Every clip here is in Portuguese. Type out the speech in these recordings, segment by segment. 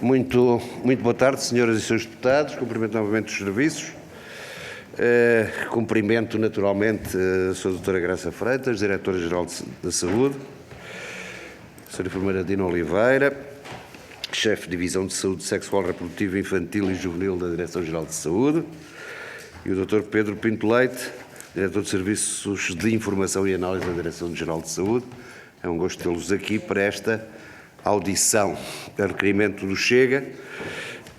Muito boa tarde, senhoras e senhores deputados. Cumprimento novamente os serviços. Cumprimento naturalmente a Sra. Doutora Graça Freitas, Diretora-Geral da Saúde, a Sra. Enfermeira Dina Oliveira, Chefe de Divisão de Saúde Sexual, Reprodutiva, Infantil e Juvenil da Direção-Geral de Saúde, e o Dr. Pedro Pinto Leite, Diretor de Serviços de Informação e Análise da Direção-Geral de Saúde. É um gosto tê-los aqui para esta audição a requerimento do Chega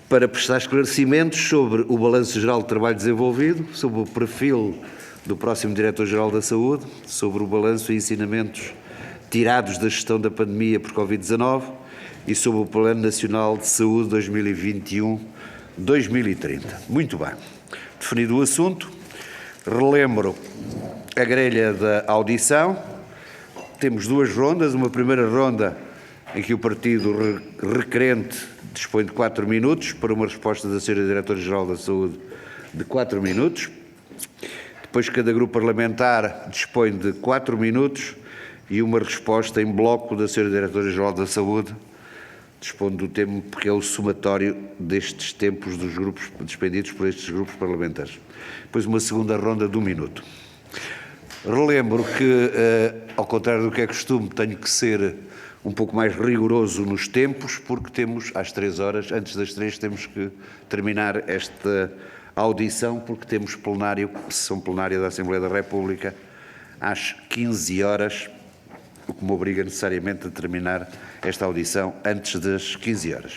para prestar esclarecimentos sobre o balanço geral de trabalho desenvolvido, sobre o perfil do próximo Diretor-Geral da Saúde, sobre o balanço e ensinamentos tirados da gestão da pandemia por Covid-19 e sobre o Plano Nacional de Saúde 2021-2030. Muito bem. Definido o assunto, relembro a grelha da audição. Temos duas rondas, uma primeira ronda em que o partido requerente dispõe de 4 minutos para uma resposta da Sra. Diretora-Geral da Saúde de 4 minutos. Depois cada grupo parlamentar dispõe de 4 minutos e uma resposta em bloco da Sra. Diretora-Geral da Saúde, dispondo do tempo que é o somatório destes tempos dos grupos despendidos por estes grupos parlamentares. Depois uma segunda ronda de 1 minuto. Relembro que, ao contrário do que é costume, tenho que ser um pouco mais rigoroso nos tempos, porque temos às 3 horas, antes das 3 temos que terminar esta audição, porque temos plenário, sessão plenária da Assembleia da República, às 15 horas, o que me obriga necessariamente a terminar esta audição antes das 15 horas.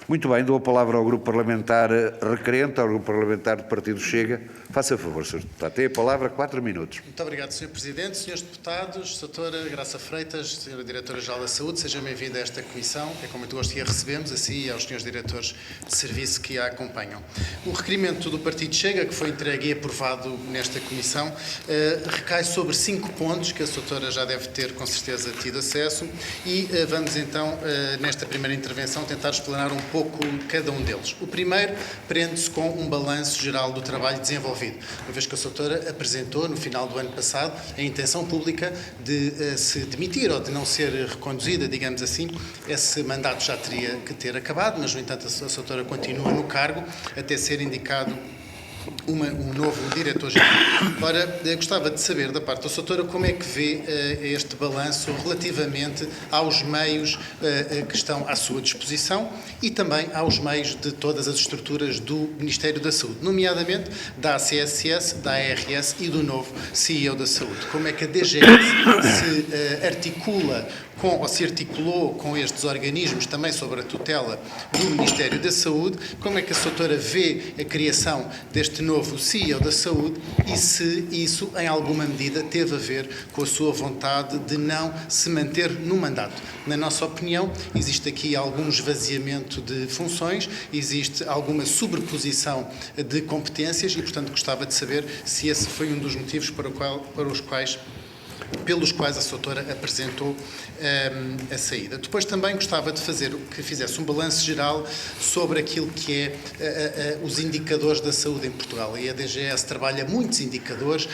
Muito bem, dou a palavra ao Grupo Parlamentar requerente, ao Grupo Parlamentar do Partido Chega. Faça favor, Sr. Deputado. Tem a palavra 4 minutos. Muito obrigado, Sr. Presidente. Senhores Deputados, Sra. Graça Freitas, Sra. Diretora-Geral da Saúde, sejam bem-vindos a esta comissão. É com muito gosto que a recebemos, assim e aos senhores diretores de serviço que a acompanham. O requerimento do Partido Chega, que foi entregue e aprovado nesta comissão, recai sobre 5 pontos que a Sra. Já deve ter, com certeza, tido acesso e vamos então, nesta primeira intervenção, tentar explanar um pouco cada um deles. O primeiro prende-se com um balanço geral do trabalho desenvolvido, uma vez que a Sra. Apresentou, no final do ano passado, a intenção pública de se demitir ou de não ser reconduzida, digamos assim. Esse mandato já teria que ter acabado, mas, no entanto, a Sra. Continua no cargo até ser indicado um novo diretor-geral. Ora, gostava de saber da parte da Sra. Como é que vê este balanço relativamente aos meios que estão à sua disposição e também aos meios de todas as estruturas do Ministério da Saúde, nomeadamente da ACSS, da ARS e do novo CEO da Saúde. Como é que a DGS se articula ou se articulou com estes organismos também sobre a tutela do Ministério da Saúde, como é que a Sra. Vê a criação deste novo CEO da Saúde e se isso, em alguma medida, teve a ver com a sua vontade de não se manter no mandato. Na nossa opinião, existe aqui algum esvaziamento de funções, existe alguma sobreposição de competências e, portanto, gostava de saber se esse foi um dos motivos pelos quais a Sra. Apresentou a saída. Depois também gostava de que fizesse um balanço geral sobre aquilo que é os indicadores da saúde em Portugal. E a DGS trabalha muitos indicadores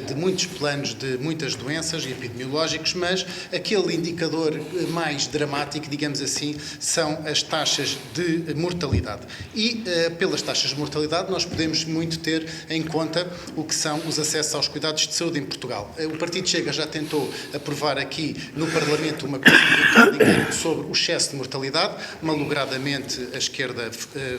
de muitos planos de muitas doenças e epidemiológicos, mas aquele indicador mais dramático, digamos assim, são as taxas de mortalidade. E pelas taxas de mortalidade nós podemos muito ter em conta o que são os acessos aos cuidados de saúde em Portugal. O Partido Chega já tentou aprovar aqui no Parlamento uma comissão de inquérito sobre o excesso de mortalidade. Malogradamente, a esquerda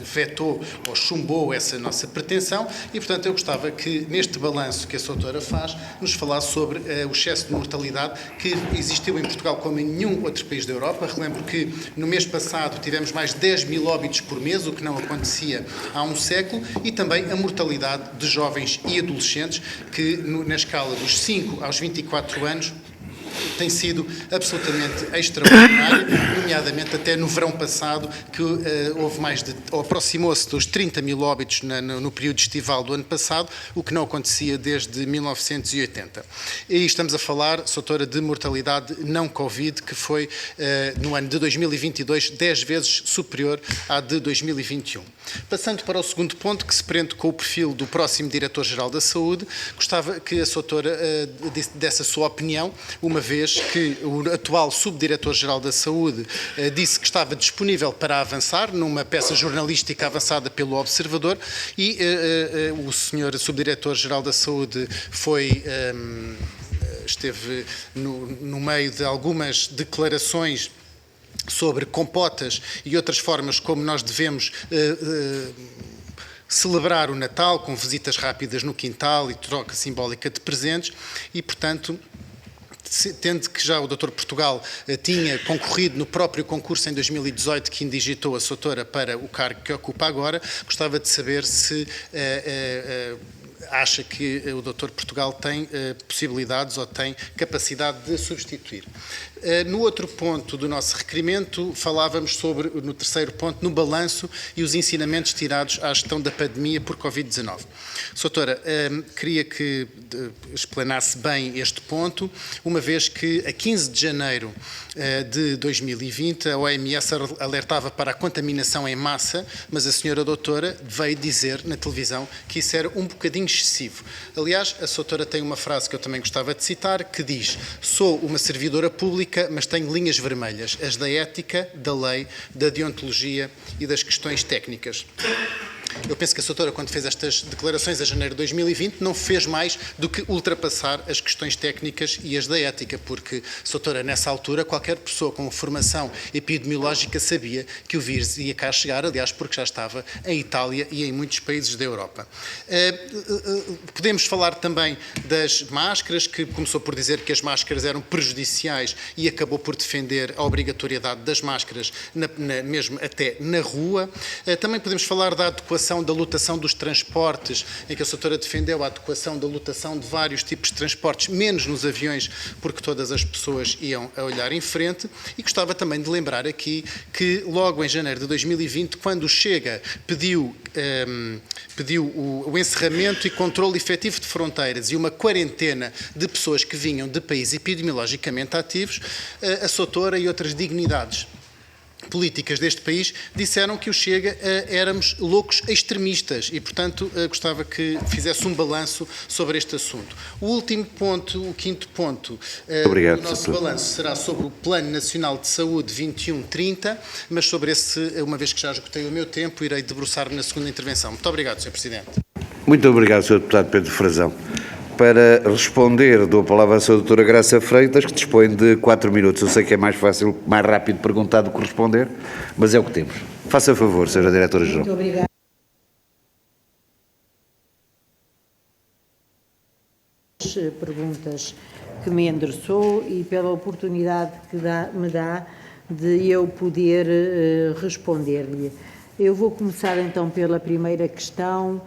vetou ou chumbou essa nossa pretensão e, portanto, eu gostava que, neste balanço que a Sra. Faz, nos falasse sobre o excesso de mortalidade que existiu em Portugal como em nenhum outro país da Europa. Relembro que, no mês passado, tivemos mais de 10 mil óbitos por mês, o que não acontecia há um século, e também a mortalidade de jovens e adolescentes, que, na escala dos 5 aos 24 anos, tem sido absolutamente extraordinário, nomeadamente até no verão passado, que houve aproximou-se dos 30 mil óbitos no período estival do ano passado, o que não acontecia desde 1980. E estamos a falar, Sra. De mortalidade não Covid, que foi, no ano de 2022, 10 vezes superior à de 2021. Passando para o segundo ponto, que se prende com o perfil do próximo Diretor-Geral da Saúde, gostava que a Sra. Desse a sua opinião, uma vez vez que o atual Subdiretor-Geral da Saúde disse que estava disponível para avançar numa peça jornalística avançada pelo Observador e o Sr. Subdiretor-Geral da Saúde esteve no meio de algumas declarações sobre compotas e outras formas como nós devemos celebrar o Natal, com visitas rápidas no quintal e troca simbólica de presentes e, portanto, tendo que já o Dr. Portugal tinha concorrido no próprio concurso em 2018 que indigitou a Soutora para o cargo que ocupa agora, gostava de saber se acha que o Dr. Portugal tem possibilidades ou tem capacidade de substituir. No outro ponto do nosso requerimento, falávamos sobre, no terceiro ponto, no balanço e os ensinamentos tirados à gestão da pandemia por Covid-19. Soutora, queria que explanasse bem este ponto, uma vez que a 15 de janeiro de 2020 a OMS alertava para a contaminação em massa, mas a senhora doutora veio dizer na televisão que isso era um bocadinho excessivo. Aliás, a Soutora tem uma frase que eu também gostava de citar, que diz: sou uma servidora pública, mas tenho linhas vermelhas, as da ética, da lei, da deontologia e das questões técnicas. Eu penso que a Soutora, quando fez estas declarações em janeiro de 2020, não fez mais do que ultrapassar as questões técnicas e as da ética, porque, Soutora, nessa altura, qualquer pessoa com formação epidemiológica sabia que o vírus ia cá chegar, aliás, porque já estava em Itália e em muitos países da Europa. Podemos falar também das máscaras, que começou por dizer que as máscaras eram prejudiciais e acabou por defender a obrigatoriedade das máscaras, mesmo até na rua. Também podemos falar da adequação da lotação dos transportes, em que a Soutora defendeu a adequação da lotação de vários tipos de transportes, menos nos aviões, porque todas as pessoas iam a olhar em frente, e gostava também de lembrar aqui que logo em janeiro de 2020, quando o Chega pediu o encerramento e controle efetivo de fronteiras e uma quarentena de pessoas que vinham de países epidemiologicamente ativos, a Soutora e outras dignidades políticas deste país disseram que o Chega éramos loucos extremistas e, portanto, gostava que fizesse um balanço sobre este assunto. O último ponto, o quinto ponto do nosso balanço será sobre o Plano Nacional de Saúde 21-30, mas sobre esse, uma vez que já esgotei o meu tempo, irei debruçar-me na segunda intervenção. Muito obrigado, Sr. Presidente. Muito obrigado, Sr. Deputado Pedro Frazão. Para responder, dou a palavra à Sra. Doutora Graça Freitas, que dispõe de 4 minutos. Eu sei que é mais fácil, mais rápido perguntar do que responder, mas é o que temos. Faça favor, Sra. Diretora-Geral. Muito obrigada. Perguntas que me endereçou e pela oportunidade que me dá de eu poder responder-lhe. Eu vou começar então pela primeira questão.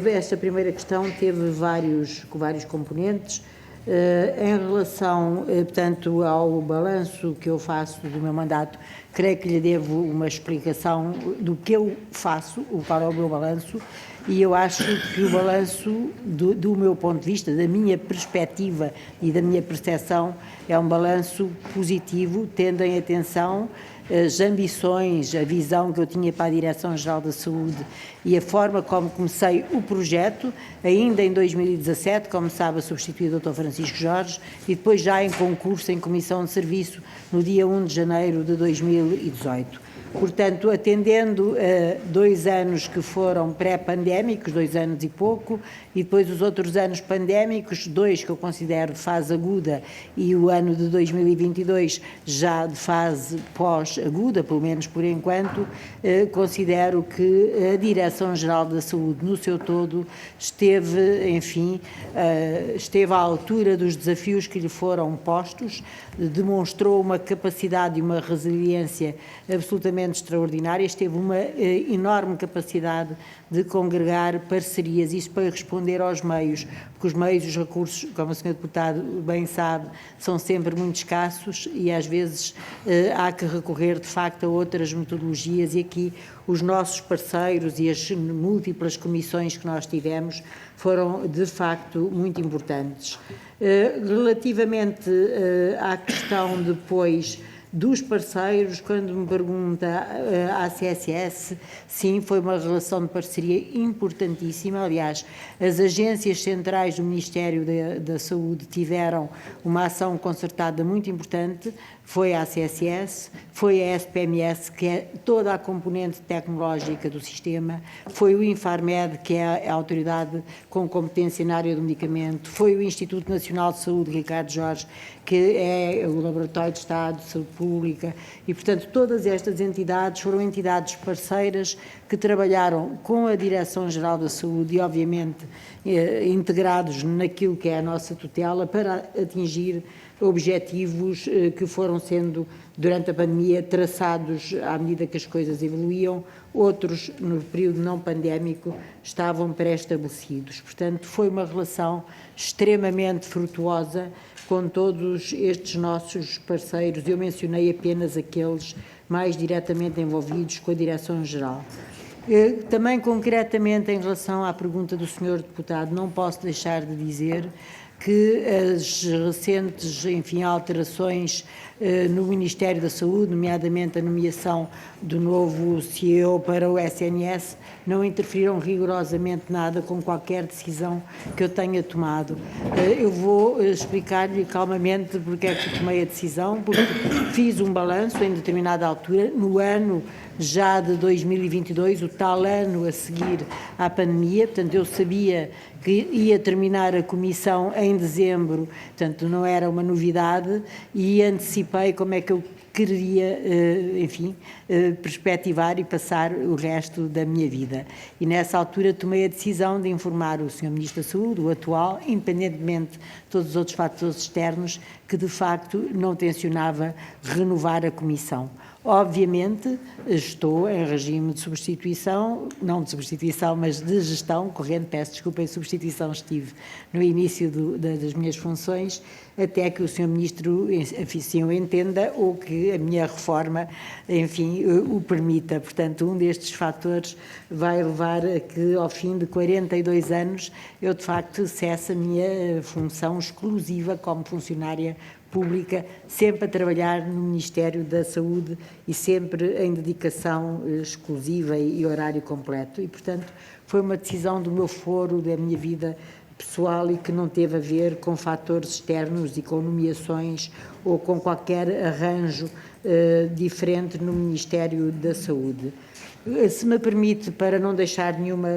Esta primeira questão teve vários componentes. Em relação, portanto, ao balanço que eu faço do meu mandato, creio que lhe devo uma explicação do que eu faço para o meu balanço, e eu acho que o balanço, do meu ponto de vista, da minha perspectiva e da minha percepção, é um balanço positivo, tendo em atenção as ambições, a visão que eu tinha para a Direção-Geral da Saúde e a forma como comecei o projeto, ainda em 2017, como sabe, a substituir o Dr. Francisco Jorge, e depois já em concurso em comissão de serviço no dia 1 de janeiro de 2018. Portanto, atendendo a 2 anos que foram pré-pandémicos, 2 anos e pouco, e depois os outros anos pandémicos, 2 que eu considero de fase aguda e o ano de 2022 já de fase pós-aguda, pelo menos por enquanto, considero que a Direção-Geral da Saúde, no seu todo, esteve, enfim, esteve à altura dos desafios que lhe foram postos, demonstrou uma capacidade e uma resiliência absolutamente extraordinária, teve uma enorme capacidade de congregar parcerias, isso para responder aos meios, porque os meios e os recursos, como o Sr. Deputado bem sabe, são sempre muito escassos e às vezes há que recorrer de facto a outras metodologias, e aqui os nossos parceiros e as múltiplas comissões que nós tivemos foram de facto muito importantes. Relativamente à questão depois Dos parceiros, quando me pergunta a CSS, sim, foi uma relação de parceria importantíssima. Aliás, as agências centrais do Ministério da Saúde tiveram uma ação concertada muito importante. Foi a ACSS, foi a SPMS, que é toda a componente tecnológica do sistema, foi o Infarmed, que é a autoridade com competência na área do medicamento, foi o Instituto Nacional de Saúde, Ricardo Jorge, que é o Laboratório de Estado de Saúde Pública, e, portanto, todas estas entidades foram entidades parceiras que trabalharam com a Direção-Geral da Saúde e, obviamente, integrados naquilo que é a nossa tutela para atingir objetivos que foram sendo, durante a pandemia, traçados à medida que as coisas evoluíam, outros, no período não pandémico, estavam pré-estabelecidos. Portanto, foi uma relação extremamente frutuosa com todos estes nossos parceiros. Eu mencionei apenas aqueles mais diretamente envolvidos com a Direção-Geral. Também, concretamente, em relação à pergunta do Sr. Deputado, não posso deixar de dizer que as recentes, enfim, alterações no Ministério da Saúde, nomeadamente a nomeação do novo CEO para o SNS, não interferiram rigorosamente nada com qualquer decisão que eu tenha tomado. Eu vou explicar-lhe calmamente porque é que tomei a decisão, porque fiz um balanço em determinada altura, no ano já de 2022, o tal ano a seguir à pandemia, portanto eu sabia que ia terminar a comissão em dezembro, portanto não era uma novidade, e antecipei como é que eu queria, enfim, perspectivar e passar o resto da minha vida. E nessa altura tomei a decisão de informar o Sr. Ministro da Saúde, o atual, independentemente de todos os outros fatores externos, que de facto não tencionava renovar a comissão. Obviamente, estou em regime de substituição, não de substituição, mas de gestão corrente, peço desculpa, em substituição estive no início das minhas funções, até que o Sr. Ministro assim o entenda ou que a minha reforma, enfim, o permita. Portanto, um destes fatores vai levar a que, ao fim de 42 anos, eu, de facto, cesse a minha função exclusiva como funcionária pública, sempre a trabalhar no Ministério da Saúde e sempre em dedicação exclusiva e horário completo. E, portanto, foi uma decisão do meu foro, da minha vida pessoal e que não teve a ver com fatores externos e com nomeações ou com qualquer arranjo diferente no Ministério da Saúde. Se me permite, para não deixar nenhuma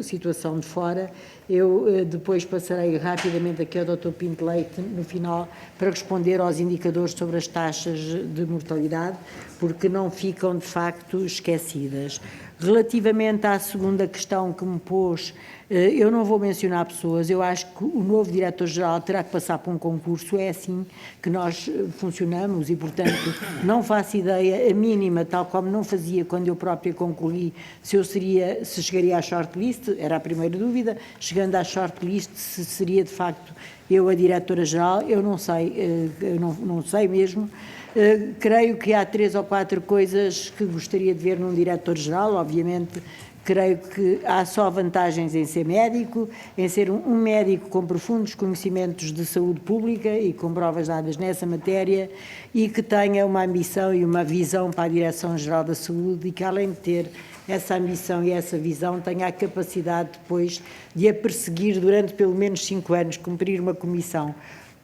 situação de fora, eu depois passarei rapidamente aqui ao Dr. Pinto Leite, no final, para responder aos indicadores sobre as taxas de mortalidade, porque não ficam, de facto, esquecidas. Relativamente à segunda questão que me pôs, eu não vou mencionar pessoas, eu acho que o novo Diretor-Geral terá que passar por um concurso, é assim que nós funcionamos e, portanto, não faço ideia, a mínima, tal como não fazia quando eu própria concorri, se chegaria à shortlist, era a primeira dúvida, chegando à shortlist, se seria de facto eu a Diretora-Geral, eu não sei, não sei mesmo. Creio que há 3 ou 4 coisas que gostaria de ver num Diretor-Geral, obviamente. Creio que há só vantagens em ser médico, em ser um médico com profundos conhecimentos de saúde pública e com provas dadas nessa matéria e que tenha uma ambição e uma visão para a Direção-Geral da Saúde e que, além de ter essa ambição e essa visão, tenha a capacidade depois de a perseguir durante pelo menos 5 anos, cumprir uma comissão,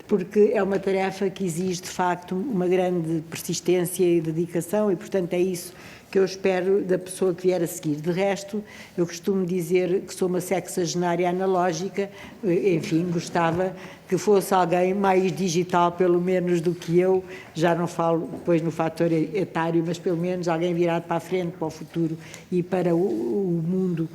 porque é uma tarefa que exige, de facto, uma grande persistência e dedicação e, portanto, é isso que eu espero da pessoa que vier a seguir. De resto, eu costumo dizer que sou uma sexagenária analógica, enfim, gostava que fosse alguém mais digital, pelo menos, do que eu, já não falo depois no fator etário, mas pelo menos alguém virado para a frente, para o futuro e para o mundo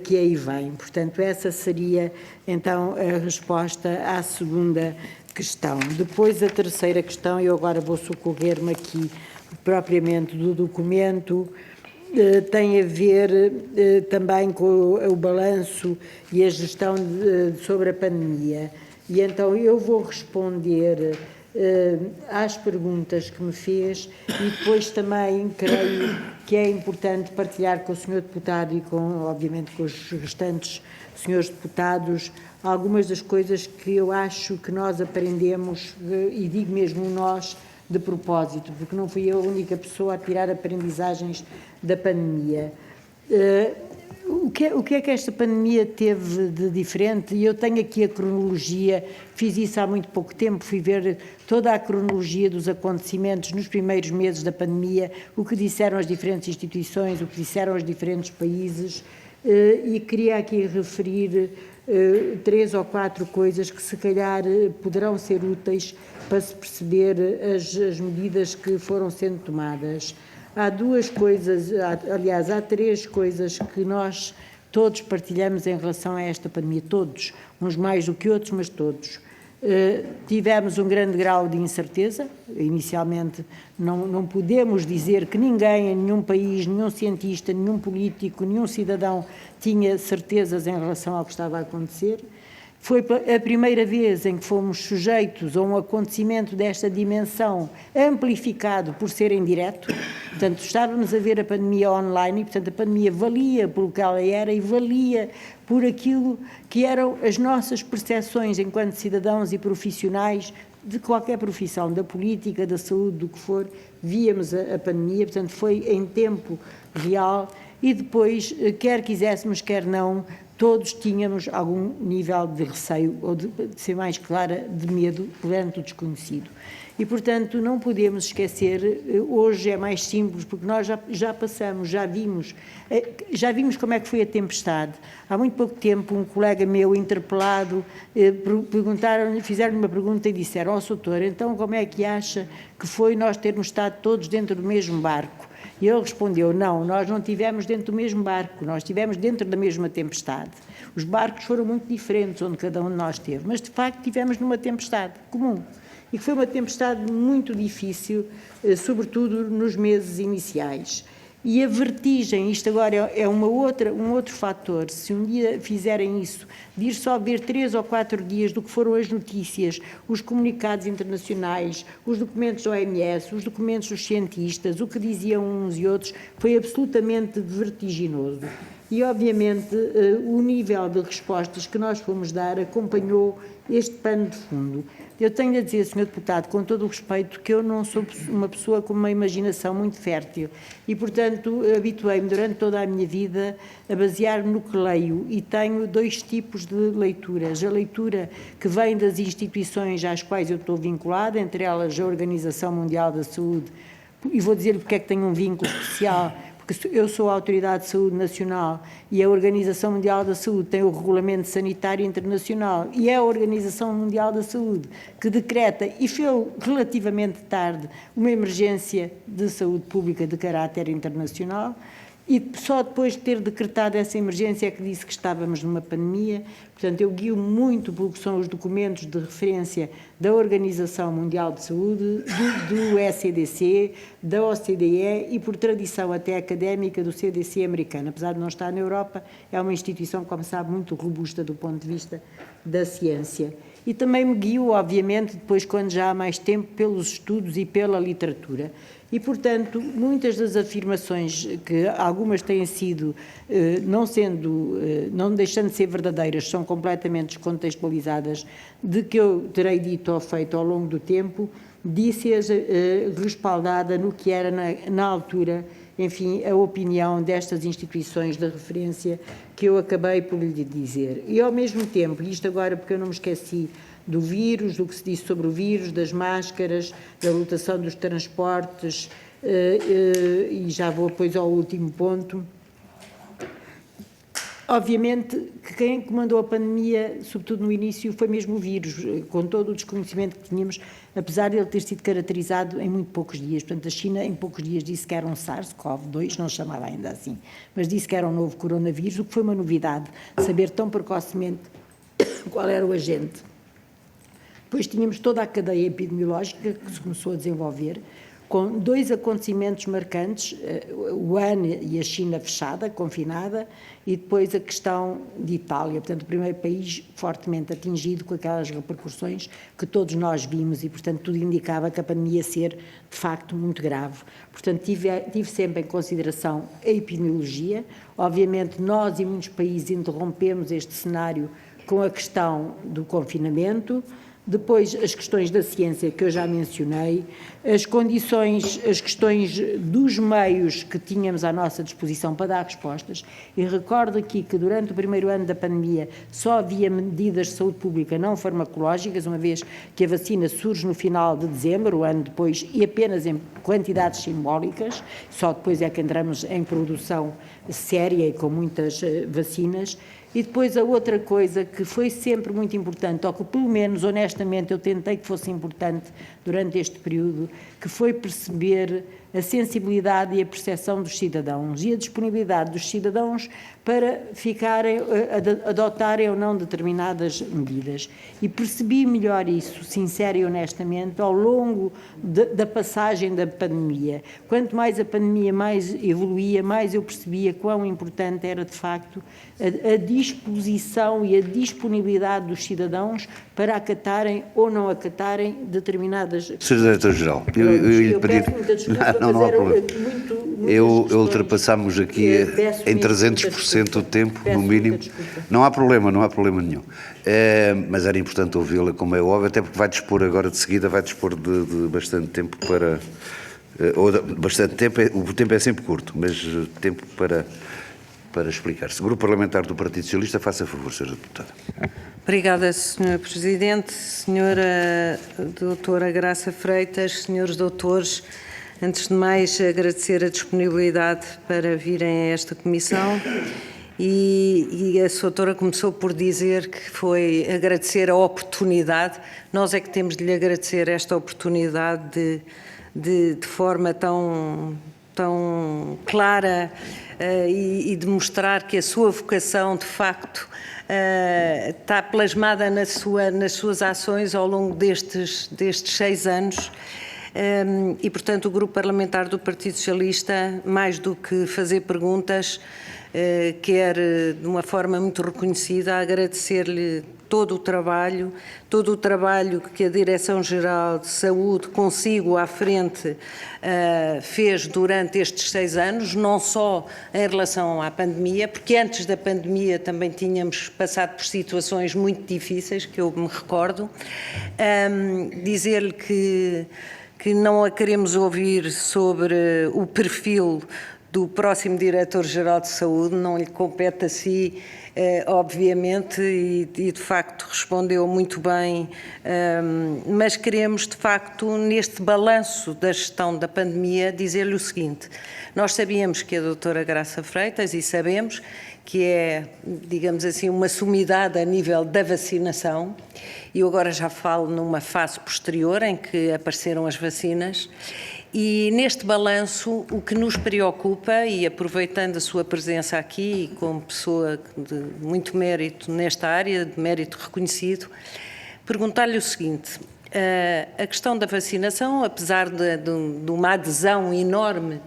que aí vem. Portanto, essa seria, então, a resposta à segunda questão. Depois, a terceira questão, eu agora vou socorrer-me aqui propriamente do documento, tem a ver também com o balanço e a gestão sobre a pandemia. E então eu vou responder às perguntas que me fez e depois também creio que é importante partilhar com o Sr. Deputado e obviamente com os restantes senhores deputados algumas das coisas que eu acho que nós aprendemos, e digo mesmo nós, de propósito, porque não fui eu a única pessoa a tirar aprendizagens da pandemia. O que é que esta pandemia teve de diferente? E eu tenho aqui a cronologia, fiz isso há muito pouco tempo, fui ver toda a cronologia dos acontecimentos nos primeiros meses da pandemia, o que disseram as diferentes instituições, o que disseram os diferentes países, e queria aqui referir 3 ou 4 coisas que se calhar poderão ser úteis para se perceber as medidas que foram sendo tomadas. Há 2 coisas, aliás, há 3 coisas que nós todos partilhamos em relação a esta pandemia, todos, uns mais do que outros, mas todos. Tivemos um grande grau de incerteza, inicialmente não podemos dizer que ninguém, em nenhum país, nenhum cientista, nenhum político, nenhum cidadão tinha certezas em relação ao que estava a acontecer. Foi a primeira vez em que fomos sujeitos a um acontecimento desta dimensão amplificado por ser em direto. Portanto, estávamos a ver a pandemia online e, portanto, a pandemia valia pelo que ela era e valia por aquilo que eram as nossas percepções enquanto cidadãos e profissionais de qualquer profissão, da política, da saúde, do que for, víamos a pandemia, portanto, foi em tempo real e depois, quer quiséssemos, quer não, todos tínhamos algum nível de receio, ou de ser mais clara, de medo perante o desconhecido. E, portanto, não podemos esquecer, hoje é mais simples, porque nós já passamos, já vimos como é que foi a tempestade. Há muito pouco tempo, um colega meu, interpelado, fizeram-lhe uma pergunta e disseram: ó, doutor, então como é que acha que foi nós termos estado todos dentro do mesmo barco? E ele respondeu: não, nós não estivemos dentro do mesmo barco, nós estivemos dentro da mesma tempestade. Os barcos foram muito diferentes onde cada um de nós esteve, mas de facto estivemos numa tempestade comum. E que foi uma tempestade muito difícil, sobretudo nos meses iniciais. E a vertigem, isto agora é um outro fator, se um dia fizerem isso, de ir só ver 3 ou 4 dias do que foram as notícias, os comunicados internacionais, os documentos da OMS, os documentos dos cientistas, o que diziam uns e outros, foi absolutamente vertiginoso. E, obviamente, o nível de respostas que nós fomos dar acompanhou este pano de fundo. Eu tenho a dizer, Sr. Deputado, com todo o respeito, que eu não sou uma pessoa com uma imaginação muito fértil e, portanto, habituei-me durante toda a minha vida a basear-me no que leio e tenho 2 tipos de leituras. A leitura que vem das instituições às quais eu estou vinculada, entre elas a Organização Mundial da Saúde, e vou dizer-lhe porque é que tenho um vínculo especial, porque eu sou a Autoridade de Saúde Nacional e a Organização Mundial da Saúde tem o Regulamento Sanitário Internacional e é a Organização Mundial da Saúde que decreta, e fez relativamente tarde, uma emergência de saúde pública de caráter internacional, e só depois de ter decretado essa emergência é que disse que estávamos numa pandemia. Portanto, eu guio muito pelo que são os documentos de referência da Organização Mundial de Saúde, do ECDC, da OCDE e, por tradição até académica, do CDC americano. Apesar de não estar na Europa, é uma instituição, como sabe, muito robusta do ponto de vista da ciência. E também me guio, obviamente, depois, quando já há mais tempo, pelos estudos e pela literatura. E, portanto, muitas das afirmações, que algumas têm sido, não deixando de ser verdadeiras, são completamente descontextualizadas, de que eu terei dito ou feito ao longo do tempo, disse-as respaldada no que era, na altura, enfim, a opinião destas instituições de referência que eu acabei por lhe dizer. E, ao mesmo tempo, isto agora porque eu não me esqueci do vírus, do que se disse sobre o vírus, das máscaras, da lotação dos transportes, e já vou depois ao último ponto. Obviamente que quem comandou a pandemia, sobretudo no início, foi mesmo o vírus, com todo o desconhecimento que tínhamos, apesar de ele ter sido caracterizado em muito poucos dias. Portanto, a China em poucos dias disse que era um SARS-CoV-2, não se chamava ainda assim, mas disse que era um novo coronavírus, o que foi uma novidade, saber tão precocemente qual era o agente. Depois tínhamos toda a cadeia epidemiológica que se começou a desenvolver, com 2 acontecimentos marcantes, o Wuhan e a China fechada, confinada, e depois a questão de Itália, portanto, o primeiro país fortemente atingido com aquelas repercussões que todos nós vimos e, portanto, tudo indicava que a pandemia ia ser, de facto, muito grave. Portanto, tive sempre em consideração a epidemiologia. Obviamente, nós e muitos países interrompemos este cenário com a questão do confinamento, Depois, as questões da ciência, que eu já mencionei, as questões dos meios que tínhamos à nossa disposição para dar respostas. E recordo aqui que durante o primeiro ano da pandemia só havia medidas de saúde pública não farmacológicas, uma vez que a vacina surge no final de dezembro, o ano depois, e apenas em quantidades simbólicas, só depois é que entramos em produção séria e com muitas vacinas. E depois a outra coisa que foi sempre muito importante, ou que pelo menos honestamente eu tentei que fosse importante durante este período, que foi perceber a sensibilidade e a percepção dos cidadãos e a disponibilidade dos cidadãos para adotarem ou não determinadas medidas. E percebi melhor isso, sincero e honestamente, ao longo da passagem da pandemia. Quanto mais a pandemia mais evoluía, mais eu percebia quão importante era, de facto, a disposição e a disponibilidade dos cidadãos para acatarem ou não acatarem determinadas... Sr. Diretor-Geral, eu peço muita desculpa, não há problema. Ultrapassámos aqui em 300% o tempo, no mínimo. Não há problema nenhum. Mas era importante ouvi-la, como é óbvio, até porque vai dispor agora de seguida, vai dispor de bastante tempo para... bastante tempo, o tempo é sempre curto, mas tempo para explicar-se. O Grupo Parlamentar do Partido Socialista, faça favor, Sra. Deputada. Obrigada, Sr. Presidente, Sra. Doutora Graça Freitas, Srs. Doutores. Antes de mais, agradecer a disponibilidade para virem a esta comissão e a Sra. Doutora começou por dizer que foi agradecer a oportunidade. Nós é que temos de lhe agradecer esta oportunidade de forma tão clara e de mostrar que a sua vocação, de facto, está plasmada nas suas ações ao longo destes 6 anos. E, portanto, o Grupo Parlamentar do Partido Socialista, mais do que fazer perguntas, quer, de uma forma muito reconhecida, agradecer-lhe todo o trabalho que a Direção-Geral de Saúde, consigo à frente, fez durante estes 6 anos, não só em relação à pandemia, porque antes da pandemia também tínhamos passado por situações muito difíceis, que eu me recordo. Dizer-lhe que não a queremos ouvir sobre o perfil do próximo Diretor-Geral de Saúde, não lhe compete a si, obviamente, e de facto respondeu muito bem, mas queremos de facto, neste balanço da gestão da pandemia, dizer-lhe o seguinte: nós sabíamos que a doutora Graça Freitas, e sabemos que é, digamos assim, uma sumidade a nível da vacinação, e eu agora já falo numa fase posterior em que apareceram as vacinas, e neste balanço o que nos preocupa, e aproveitando a sua presença aqui como pessoa de muito mérito nesta área, de mérito reconhecido, perguntar-lhe o seguinte: a questão da vacinação, apesar de uma adesão enorme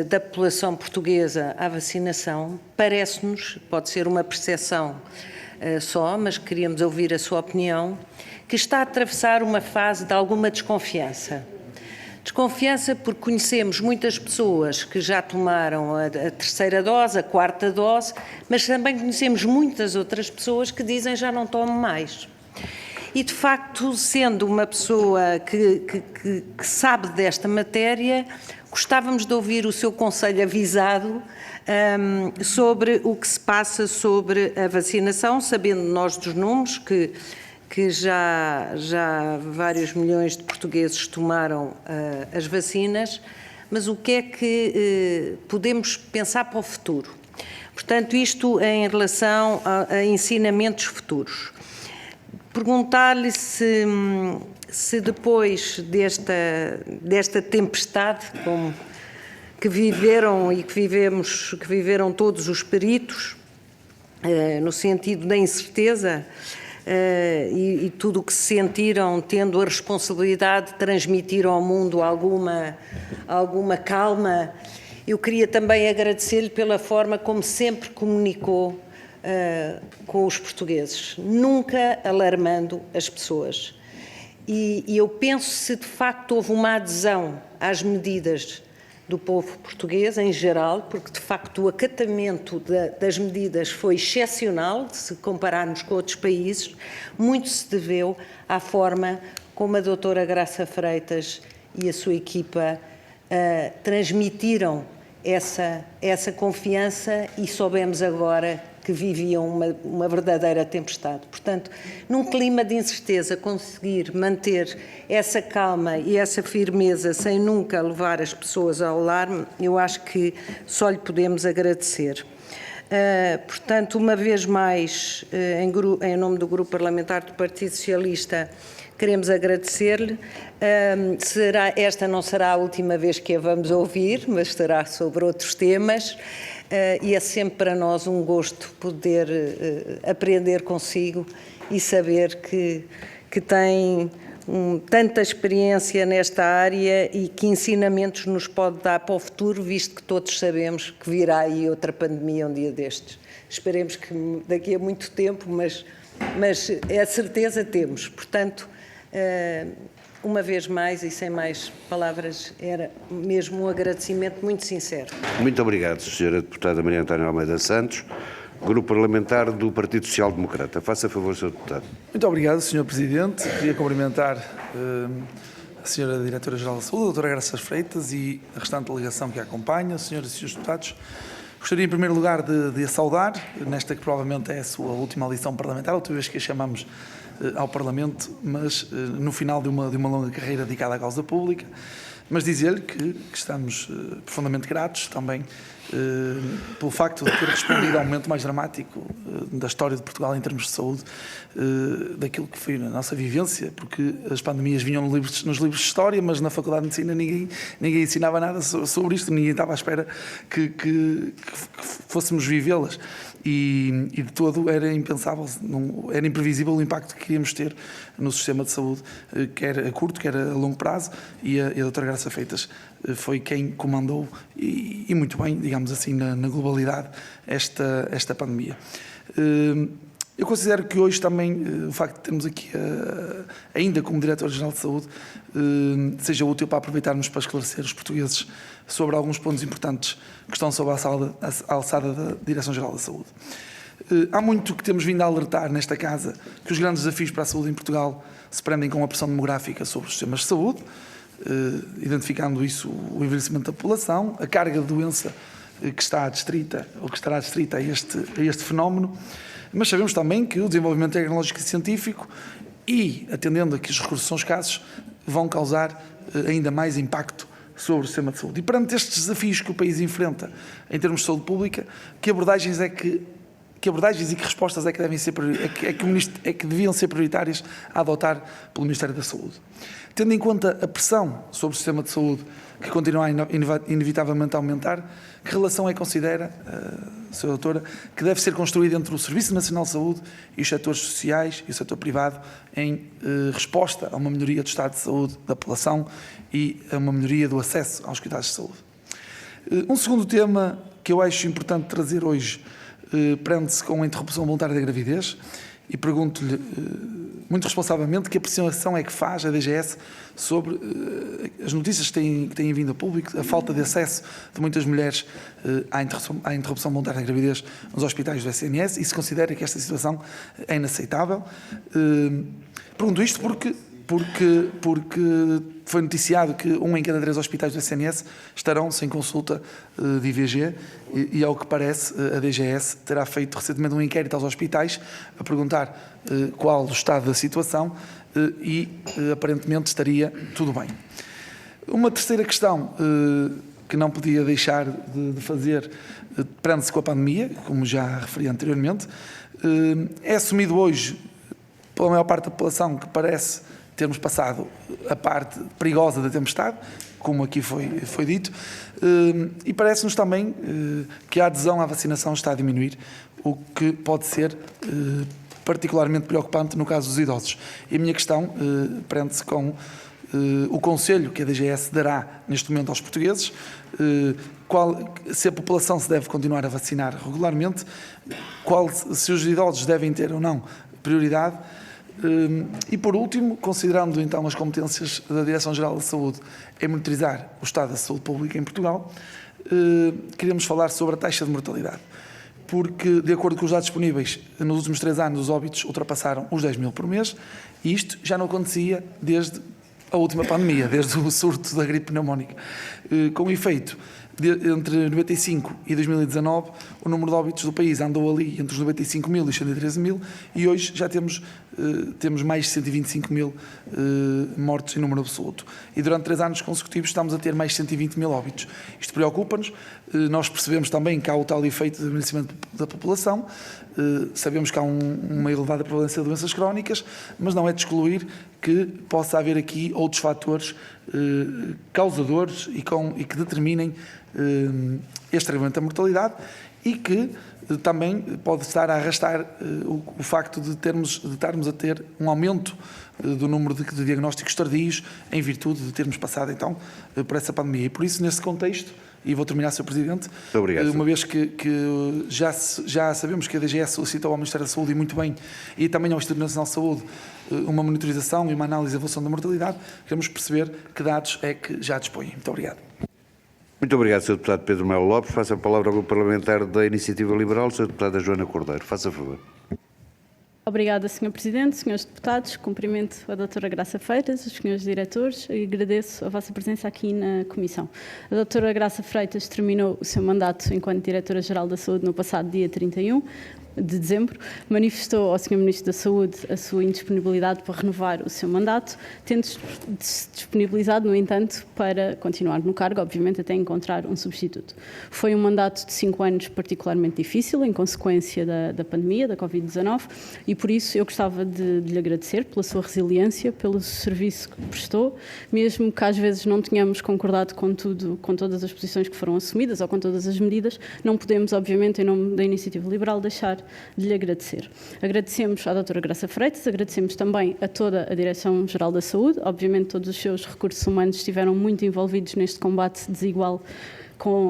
da população portuguesa à vacinação, parece-nos, pode ser uma percepção só, mas queríamos ouvir a sua opinião, que está a atravessar uma fase de alguma desconfiança. Desconfiança porque conhecemos muitas pessoas que já tomaram a 3ª dose, a 4ª dose, mas também conhecemos muitas outras pessoas que dizem já não tomo mais. E, de facto, sendo uma pessoa que sabe desta matéria, gostávamos de ouvir o seu conselho avisado sobre o que se passa sobre a vacinação, sabendo nós dos números que já vários milhões de portugueses tomaram as vacinas, mas o que é que podemos pensar para o futuro? Portanto, isto em relação a ensinamentos futuros. Perguntar-lhe se depois desta tempestade que viveram e que viveram todos os peritos, no sentido da incerteza e tudo o que se sentiram, tendo a responsabilidade de transmitir ao mundo alguma calma, eu queria também agradecer-lhe pela forma como sempre comunicou com os portugueses, nunca alarmando as pessoas. E eu penso, se de facto houve uma adesão às medidas do povo português em geral, porque de facto o acatamento das medidas foi excepcional, se compararmos com outros países. Muito se deveu à forma como a doutora Graça Freitas e a sua equipa transmitiram essa confiança, e soubemos agora que viviam uma verdadeira tempestade. Portanto, num clima de incerteza, conseguir manter essa calma e essa firmeza sem nunca levar as pessoas ao alarme, eu acho que só lhe podemos agradecer. Portanto, uma vez mais, em nome do Grupo Parlamentar do Partido Socialista, queremos agradecer-lhe. Esta não será a última vez que a vamos ouvir, mas será sobre outros temas. E é sempre para nós um gosto poder aprender consigo e saber que tem tanta experiência nesta área e que ensinamentos nos pode dar para o futuro, visto que todos sabemos que virá aí outra pandemia um dia destes. Esperemos que daqui a muito tempo, mas a certeza temos. Portanto, uma vez mais e sem mais palavras, era mesmo um agradecimento muito sincero. Muito obrigado, Sra. Deputada Maria Antónia Almeida Santos, Grupo Parlamentar do Partido Social Democrata. Faça favor, Sr. Deputado. Muito obrigado, Sr. Presidente. Queria cumprimentar a Sra. Diretora-Geral da Saúde, a doutora Graça Freitas, e a restante delegação que a acompanha, senhoras e senhores deputados. Gostaria, em primeiro lugar, de a saudar, nesta que provavelmente é a sua última lição parlamentar, a última vez que a chamamos ao Parlamento, mas no final de uma longa carreira dedicada à causa pública, mas dizer-lhe que estamos profundamente gratos também pelo facto de ter respondido ao momento mais dramático da história de Portugal em termos de saúde, daquilo que foi a nossa vivência, porque as pandemias vinham nos livros de história, mas na Faculdade de Medicina ninguém ensinava nada sobre isto, ninguém estava à espera que fôssemos vivê-las. E de todo era impensável, era imprevisível o impacto que íamos ter no sistema de saúde, quer a curto, quer a longo prazo, e a doutora Graça Freitas foi quem comandou, e muito bem, digamos assim, na globalidade, esta pandemia. Eu considero que hoje também o facto de termos aqui, ainda como Diretor-Geral de Saúde, seja útil para aproveitarmos para esclarecer os portugueses sobre alguns pontos importantes que estão sob a alçada da Direção-Geral da Saúde. Há muito que temos vindo a alertar nesta casa que os grandes desafios para a saúde em Portugal se prendem com a pressão demográfica sobre os sistemas de saúde, identificando isso o envelhecimento da população, a carga de doença que está adstrita ou que estará adstrita a este fenómeno, mas sabemos também que o desenvolvimento tecnológico e científico e, atendendo a que os recursos são escassos, vão causar ainda mais impacto sobre o sistema de saúde. E perante estes desafios que o país enfrenta em termos de saúde pública, que abordagens e que respostas é que deviam ser prioritárias a adotar pelo Ministério da Saúde? Tendo em conta a pressão sobre o sistema de saúde que continua inevitavelmente a aumentar, que relação considera, Sra. Doutora, que deve ser construída entre o Serviço Nacional de Saúde e os setores sociais e o setor privado em resposta a uma melhoria do estado de saúde da população e a uma melhoria do acesso aos cuidados de saúde? Um segundo tema que eu acho importante trazer hoje prende-se com a interrupção voluntária da gravidez, e pergunto-lhe muito responsavelmente que apreciação é que faz a DGS sobre as notícias que têm vindo a público, a falta de acesso de muitas mulheres à interrupção voluntária da gravidez nos hospitais do SNS, e se considera que esta situação é inaceitável. Pergunto isto porque foi noticiado que 1 em cada 3 hospitais do SNS estarão sem consulta de IVG, e ao que parece a DGS terá feito recentemente um inquérito aos hospitais a perguntar qual o estado da situação, e aparentemente estaria tudo bem. Uma terceira questão que não podia deixar de fazer prende-se com a pandemia, como já referi anteriormente. É assumido hoje pela maior parte da população que parece termos passado a parte perigosa da tempestade, como aqui foi dito, e parece-nos também que a adesão à vacinação está a diminuir, o que pode ser particularmente preocupante no caso dos idosos. E a minha questão prende-se com o conselho que a DGS dará neste momento aos portugueses, se a população se deve continuar a vacinar regularmente, se os idosos devem ter ou não prioridade, E por último, considerando então as competências da Direção-Geral da Saúde em monitorizar o estado da saúde pública em Portugal, queremos falar sobre a taxa de mortalidade. Porque, de acordo com os dados disponíveis, nos últimos 3 anos os óbitos ultrapassaram os 10.000 por mês, e isto já não acontecia desde a última pandemia, desde o surto da gripe pneumónica. Com efeito, entre 95 e 2019, o número de óbitos do país andou ali entre os 95.000 e os 113.000, e hoje já temos mais de 125.000 mortes em número absoluto. E durante 3 anos consecutivos estamos a ter mais de 120.000 óbitos. Isto preocupa-nos. Nós percebemos também que há o tal efeito de envelhecimento da população, sabemos que há uma elevada prevalência de doenças crónicas, mas não é de excluir que possa haver aqui outros fatores causadores e que determinem este aumento da mortalidade, e que também pode estar a arrastar o facto de estarmos a ter um aumento do número de diagnósticos tardios em virtude de termos passado então por essa pandemia. E por isso, nesse contexto, e vou terminar, Sr. Presidente, obrigado, uma vez que já sabemos que a DGS solicitou ao Ministério da Saúde, e muito bem, e também ao Instituto Nacional de Saúde, uma monitorização e uma análise da evolução da mortalidade, queremos perceber que dados é que já dispõem. Muito obrigado. Muito obrigado, Sr. Deputado Pedro Melo Lopes. Faço a palavra ao Grupo Parlamentar da Iniciativa Liberal, Sra. Deputada Joana Cordeiro. Faça favor. Obrigada, Sr. Presidente, Srs. Deputados. Cumprimento a doutora Graça Freitas, os Srs. Diretores, e agradeço a vossa presença aqui na Comissão. A doutora Graça Freitas terminou o seu mandato enquanto Diretora-Geral da Saúde no passado dia 31 de dezembro, manifestou ao Sr. Ministro da Saúde a sua indisponibilidade para renovar o seu mandato, tendo-se disponibilizado, no entanto, para continuar no cargo, obviamente até encontrar um substituto. Foi um mandato de 5 anos particularmente difícil, em consequência da pandemia, da Covid-19, e por isso eu gostava de lhe agradecer pela sua resiliência, pelo serviço que prestou, mesmo que às vezes não tenhamos concordado com tudo, com todas as posições que foram assumidas ou com todas as medidas, não podemos, obviamente, em nome da Iniciativa Liberal, deixar de lhe agradecer. Agradecemos à doutora Graça Freitas, agradecemos também a toda a Direção-Geral da Saúde, obviamente todos os seus recursos humanos estiveram muito envolvidos neste combate desigual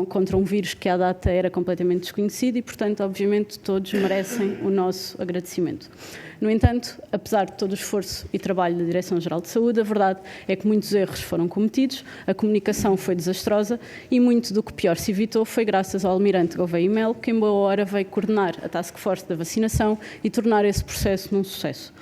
contra um vírus que à data era completamente desconhecido e, portanto, obviamente todos merecem o nosso agradecimento. No entanto, apesar de todo o esforço e trabalho da Direção-Geral de Saúde, a verdade é que muitos erros foram cometidos, a comunicação foi desastrosa e muito do que pior se evitou foi graças ao Almirante Gouveia e Melo, que em boa hora veio coordenar a Task Force da vacinação e tornar esse processo num sucesso.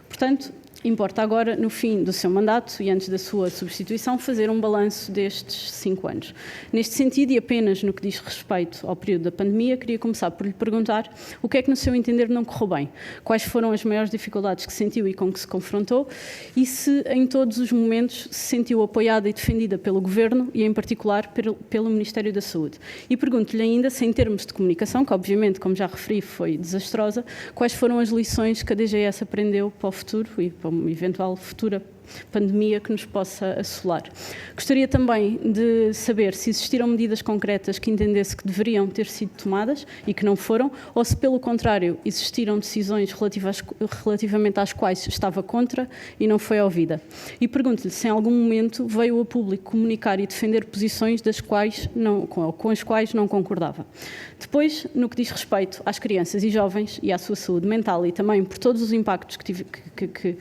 Portanto, importa agora, no fim do seu mandato e antes da sua substituição, fazer um balanço destes 5 anos. Neste sentido, e apenas no que diz respeito ao período da pandemia, queria começar por lhe perguntar o que é que, no seu entender, não correu bem, quais foram as maiores dificuldades que sentiu e com que se confrontou, e se em todos os momentos se sentiu apoiada e defendida pelo Governo e, em particular, pelo Ministério da Saúde. E pergunto-lhe ainda, se em termos de comunicação, que obviamente, como já referi, foi desastrosa, quais foram as lições que a DGS aprendeu para o futuro e para uma eventual futura pandemia que nos possa assolar. Gostaria também de saber se existiram medidas concretas que entendesse que deveriam ter sido tomadas e que não foram, ou se, pelo contrário, existiram decisões relativamente às quais estava contra e não foi ouvida. E pergunto-lhe se em algum momento veio a público comunicar e defender posições com as quais não concordava. Depois, no que diz respeito às crianças e jovens e à sua saúde mental e também por todos os impactos que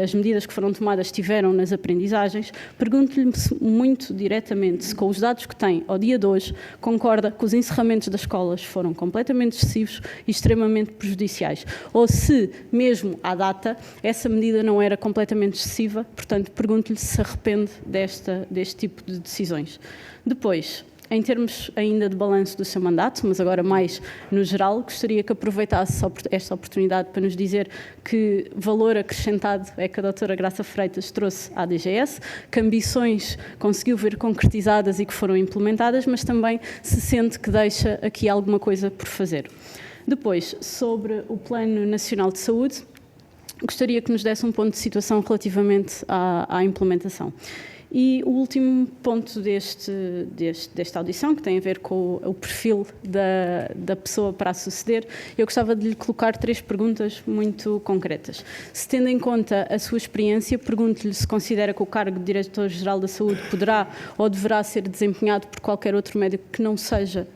as medidas que foram tomadas tiveram nas aprendizagens, pergunto-lhe muito diretamente se, com os dados que tem ao dia de hoje, concorda que os encerramentos das escolas foram completamente excessivos e extremamente prejudiciais, ou se, mesmo à data, essa medida não era completamente excessiva, portanto, pergunto-lhe se se arrepende deste tipo de decisões. Depois, em termos ainda de balanço do seu mandato, mas agora mais no geral, gostaria que aproveitasse esta oportunidade para nos dizer que valor acrescentado é que a doutora Graça Freitas trouxe à DGS, que ambições conseguiu ver concretizadas e que foram implementadas, mas também se sente que deixa aqui alguma coisa por fazer. Depois, sobre o Plano Nacional de Saúde, gostaria que nos desse um ponto de situação relativamente à implementação. E o último ponto desta audição, que tem a ver com o perfil da pessoa para a suceder, eu gostava de lhe colocar 3 perguntas muito concretas. Se tendo em conta a sua experiência, pergunto-lhe se considera que o cargo de Diretor-Geral da Saúde poderá ou deverá ser desempenhado por qualquer outro médico que não seja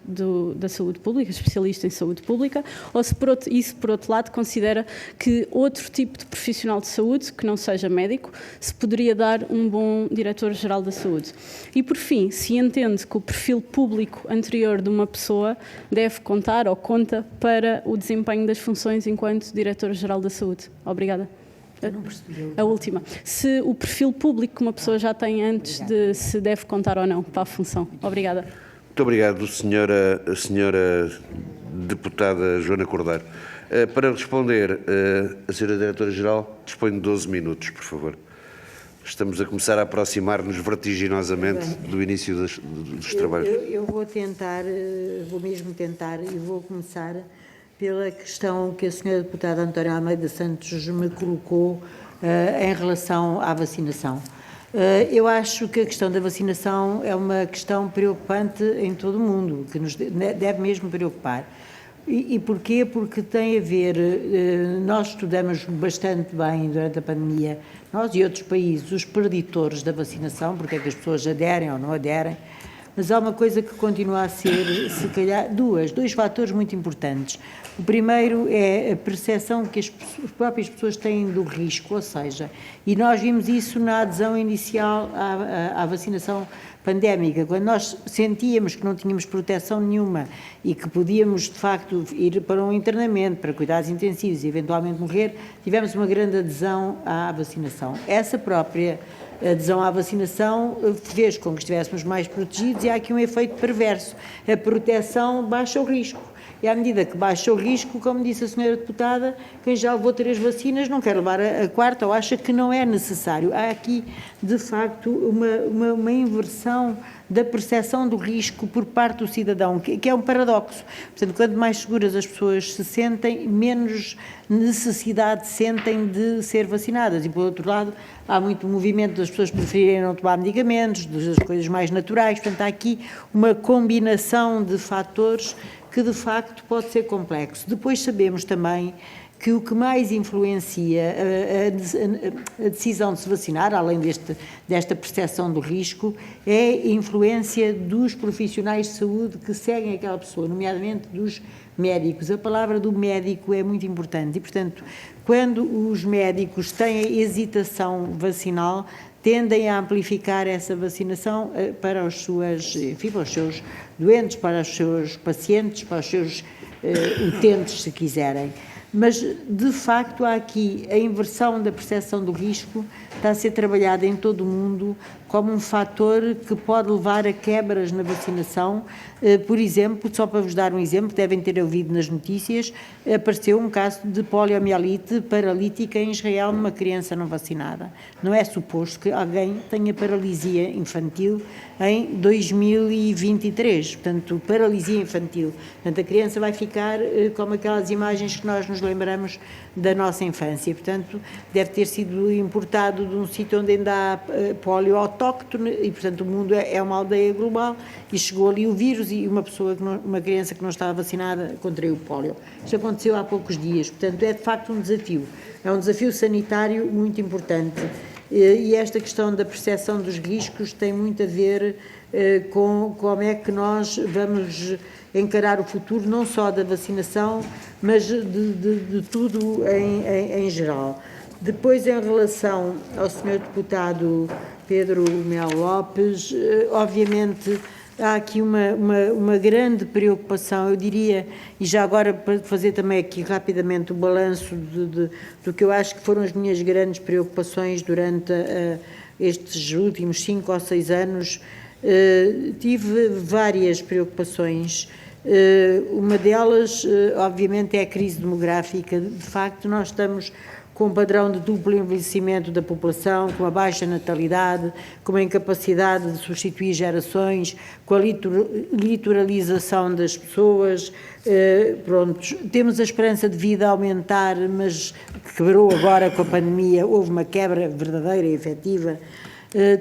da saúde pública, especialista em saúde pública, ou se por outro lado considera que outro tipo de profissional de saúde, que não seja médico, se poderia dar um bom Diretor-Geral da Saúde. E por fim, se entende que o perfil público anterior de uma pessoa deve contar ou conta para o desempenho das funções enquanto Diretor-Geral da Saúde. Obrigada. Não percebi. A última. Se o perfil público que uma pessoa já tem antes de se deve contar ou não para a função. Obrigada. Muito obrigado, senhora deputada Joana Cordeiro. Para responder, a senhora Diretora-Geral dispõe de 12 minutos, por favor. Estamos a começar a aproximar-nos vertiginosamente do início dos trabalhos. Eu vou tentar, vou mesmo tentar, e vou começar pela questão que a senhora deputada Antónia Almeida Santos me colocou em relação à vacinação. Eu acho que a questão da vacinação é uma questão preocupante em todo o mundo, que nos deve mesmo preocupar. E porquê? Porque tem a ver, nós estudamos bastante bem durante a pandemia, nós e outros países, os preditores da vacinação, porque é que as pessoas aderem ou não aderem, mas há uma coisa que continua a ser, se calhar, dois fatores muito importantes. O primeiro é a percepção que as próprias pessoas têm do risco, ou seja, e nós vimos isso na adesão inicial à vacinação pandémica, quando nós sentíamos que não tínhamos proteção nenhuma e que podíamos, de facto, ir para um internamento, para cuidados intensivos e eventualmente morrer, tivemos uma grande adesão à vacinação. Essa própria adesão à vacinação fez com que estivéssemos mais protegidos e há aqui um efeito perverso. A proteção baixa o risco. E à medida que baixa o risco, como disse a senhora deputada, quem já levou 3 vacinas não quer levar a 4ª ou acha que não é necessário. Há aqui, de facto, uma inversão da percepção do risco por parte do cidadão, que é um paradoxo. Portanto, quanto mais seguras as pessoas se sentem, menos necessidade sentem de ser vacinadas. E, por outro lado, há muito movimento das pessoas preferirem não tomar medicamentos, das coisas mais naturais. Portanto, há aqui uma combinação de fatores que de facto pode ser complexo. Depois sabemos também que o que mais influencia a decisão de se vacinar, além desta percepção do risco, é a influência dos profissionais de saúde que seguem aquela pessoa, nomeadamente dos médicos. A palavra do médico é muito importante e, portanto, quando os médicos têm hesitação vacinal, tendem a amplificar essa vacinação para os seus doentes, para os seus pacientes, para os seus utentes, se quiserem. Mas, de facto, há aqui a inversão da percepção do risco, está a ser trabalhada em todo o mundo como um fator que pode levar a quebras na vacinação. Por exemplo, só para vos dar um exemplo, devem ter ouvido nas notícias, apareceu um caso de poliomielite paralítica em Israel numa criança não vacinada. Não é suposto que alguém tenha paralisia infantil em 2023, portanto, paralisia infantil. Portanto, a criança vai ficar como aquelas imagens que nós nos lembramos da nossa infância. Portanto, deve ter sido importado de um sítio onde ainda há pólio autóctone e, portanto, o mundo é uma aldeia global e chegou ali o vírus e uma criança que não estava vacinada contraiu o pólio. Isto aconteceu há poucos dias, portanto, é de facto um desafio. É um desafio sanitário muito importante. E esta questão da percepção dos riscos tem muito a ver com como é que nós vamos encarar o futuro, não só da vacinação, mas de tudo em geral. Depois, em relação ao Sr. Deputado Pedro Melo Lopes, obviamente há aqui uma grande preocupação, eu diria, e já agora para fazer também aqui rapidamente o balanço do que eu acho que foram as minhas grandes preocupações durante estes últimos 5 ou 6 anos, tive várias preocupações. Uma delas, obviamente, é a crise demográfica. De facto, nós estamos com um padrão de duplo envelhecimento da população, com a baixa natalidade, com a incapacidade de substituir gerações, com a litoralização das pessoas. Temos a esperança de vida a aumentar, mas quebrou agora com a pandemia, houve uma quebra verdadeira e efetiva.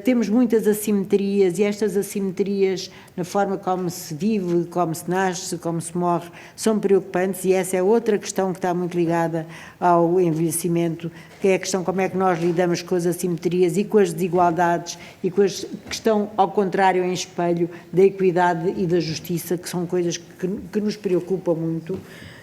Temos muitas assimetrias e estas assimetrias na forma como se vive, como se nasce, como se morre, são preocupantes e essa é outra questão que está muito ligada ao envelhecimento, que é a questão como é que nós lidamos com as assimetrias e com as desigualdades e com as que estão ao contrário em espelho da equidade e da justiça, que são coisas que nos preocupam muito.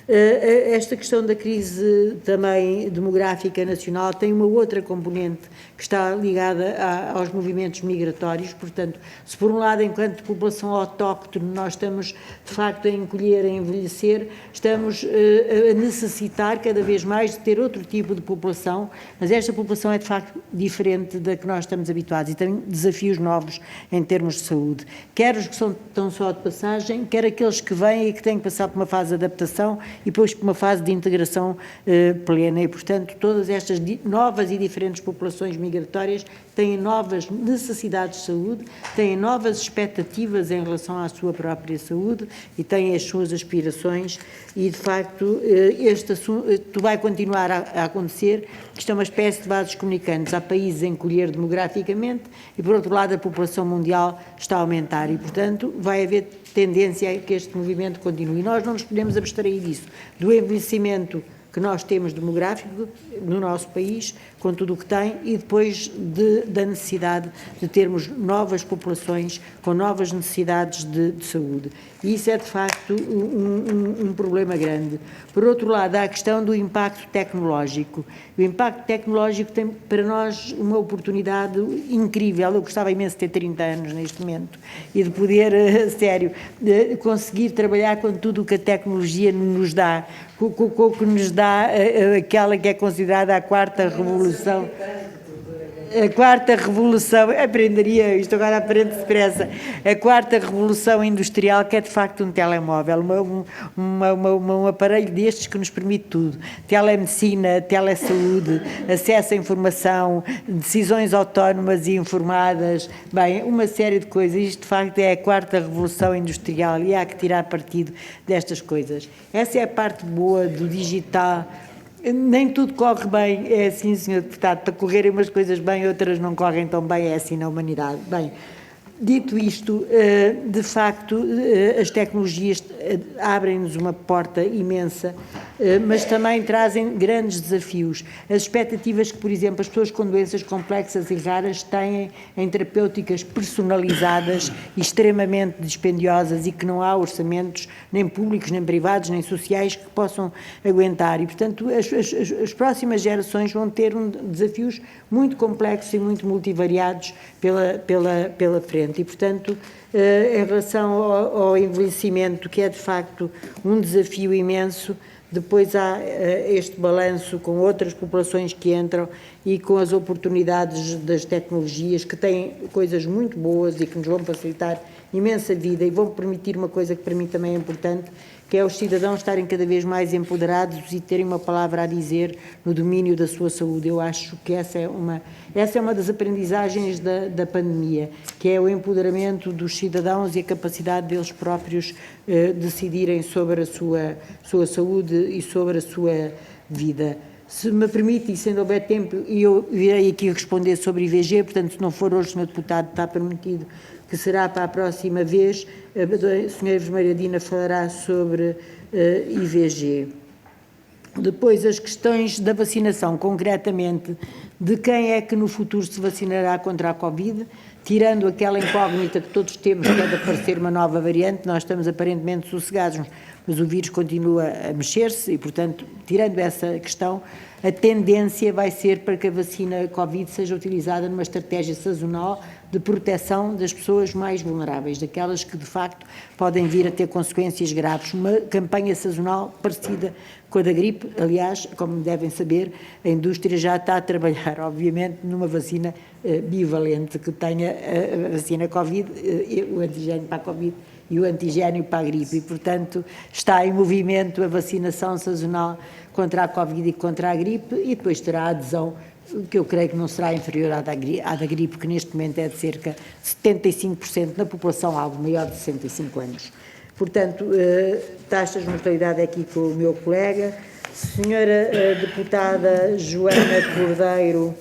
Esta questão da crise também demográfica nacional tem uma outra componente que está ligada aos movimentos migratórios, portanto, se por um lado, enquanto população autóctone, nós estamos de facto a encolher, a envelhecer, estamos a necessitar cada vez mais de ter outro tipo de população, mas esta população é de facto diferente da que nós estamos habituados e tem desafios novos em termos de saúde, quer os que estão só de passagem, quer aqueles que vêm e que têm que passar por uma fase de adaptação e depois por uma fase de integração plena e, portanto, todas estas novas e diferentes populações migratórias têm novas necessidades de saúde, têm novas expectativas em relação à sua própria saúde e têm as suas aspirações e, de facto, este assunto vai continuar a acontecer, isto é uma espécie de vasos comunicantes. Há países a encolher demograficamente e, por outro lado, a população mundial está a aumentar e, portanto, vai haver tendência a que este movimento continue. E nós não nos podemos abstrair disso, do envelhecimento que nós temos demográfico no nosso país, com tudo o que tem, e depois da necessidade de termos novas populações com novas necessidades de saúde. E isso é, de facto, um problema grande. Por outro lado, há a questão do impacto tecnológico. O impacto tecnológico tem para nós uma oportunidade incrível. Eu gostava imenso de ter 30 anos neste momento e de poder, a sério, de conseguir trabalhar com tudo o que a tecnologia nos dá, com o que nos dá aquela que é considerada a quarta revolução. A quarta revolução, aprenderia isto agora aprende depressa, a quarta revolução industrial, que é de facto um telemóvel, um aparelho destes que nos permite tudo, telemedicina, telesaúde, acesso à informação, decisões autónomas e informadas, bem, uma série de coisas. Isto de facto é a quarta revolução industrial e há que tirar partido destas coisas. Essa é a parte boa do digital. Nem tudo corre bem, é assim, Sr. Deputado, para correrem umas coisas bem, outras não correm tão bem, é assim na humanidade. Bem, dito isto, de facto, as tecnologias abrem-nos uma porta imensa, mas também trazem grandes desafios. As expectativas que, por exemplo, as pessoas com doenças complexas e raras têm em terapêuticas personalizadas e extremamente dispendiosas e que não há orçamentos nem públicos, nem privados, nem sociais que possam aguentar. E, portanto, as próximas gerações vão ter desafios muito complexos e muito multivariados pela frente. E, portanto, em relação ao envelhecimento, que é de facto um desafio imenso, depois há este balanço com outras populações que entram e com as oportunidades das tecnologias, que têm coisas muito boas e que nos vão facilitar imensa vida e vão permitir uma coisa que para mim também é importante, que é os cidadãos estarem cada vez mais empoderados e terem uma palavra a dizer no domínio da sua saúde. Eu acho que essa é uma das aprendizagens da pandemia, que é o empoderamento dos cidadãos e a capacidade deles próprios decidirem sobre a sua saúde e sobre a sua vida. Se me permite, e se ainda houver tempo, eu irei aqui responder sobre IVG, portanto, se não for hoje, Sr. Deputado, está permitido que será para a próxima vez. A Sra. Enfermeira Dina falará sobre IVG. Depois, as questões da vacinação, concretamente, de quem é que no futuro se vacinará contra a Covid, tirando aquela incógnita que todos temos, que é de aparecer uma nova variante, nós estamos aparentemente sossegados, mas o vírus continua a mexer-se e, portanto, tirando essa questão, a tendência vai ser para que a vacina Covid seja utilizada numa estratégia sazonal de proteção das pessoas mais vulneráveis, daquelas que, de facto, podem vir a ter consequências graves. Uma campanha sazonal parecida com a da gripe. Aliás, como devem saber, a indústria já está a trabalhar, obviamente, numa vacina bivalente, que tenha a vacina Covid, o antigénio para a Covid e o antigénio para a gripe. E, portanto, está em movimento a vacinação sazonal contra a Covid e contra a gripe e depois terá a adesão, que eu creio que não será inferior à da gripe, que neste momento é de cerca de 75% na população alvo maior de 65 anos. Portanto, taxas de mortalidade é aqui com o meu colega. Senhora Deputada Joana Cordeiro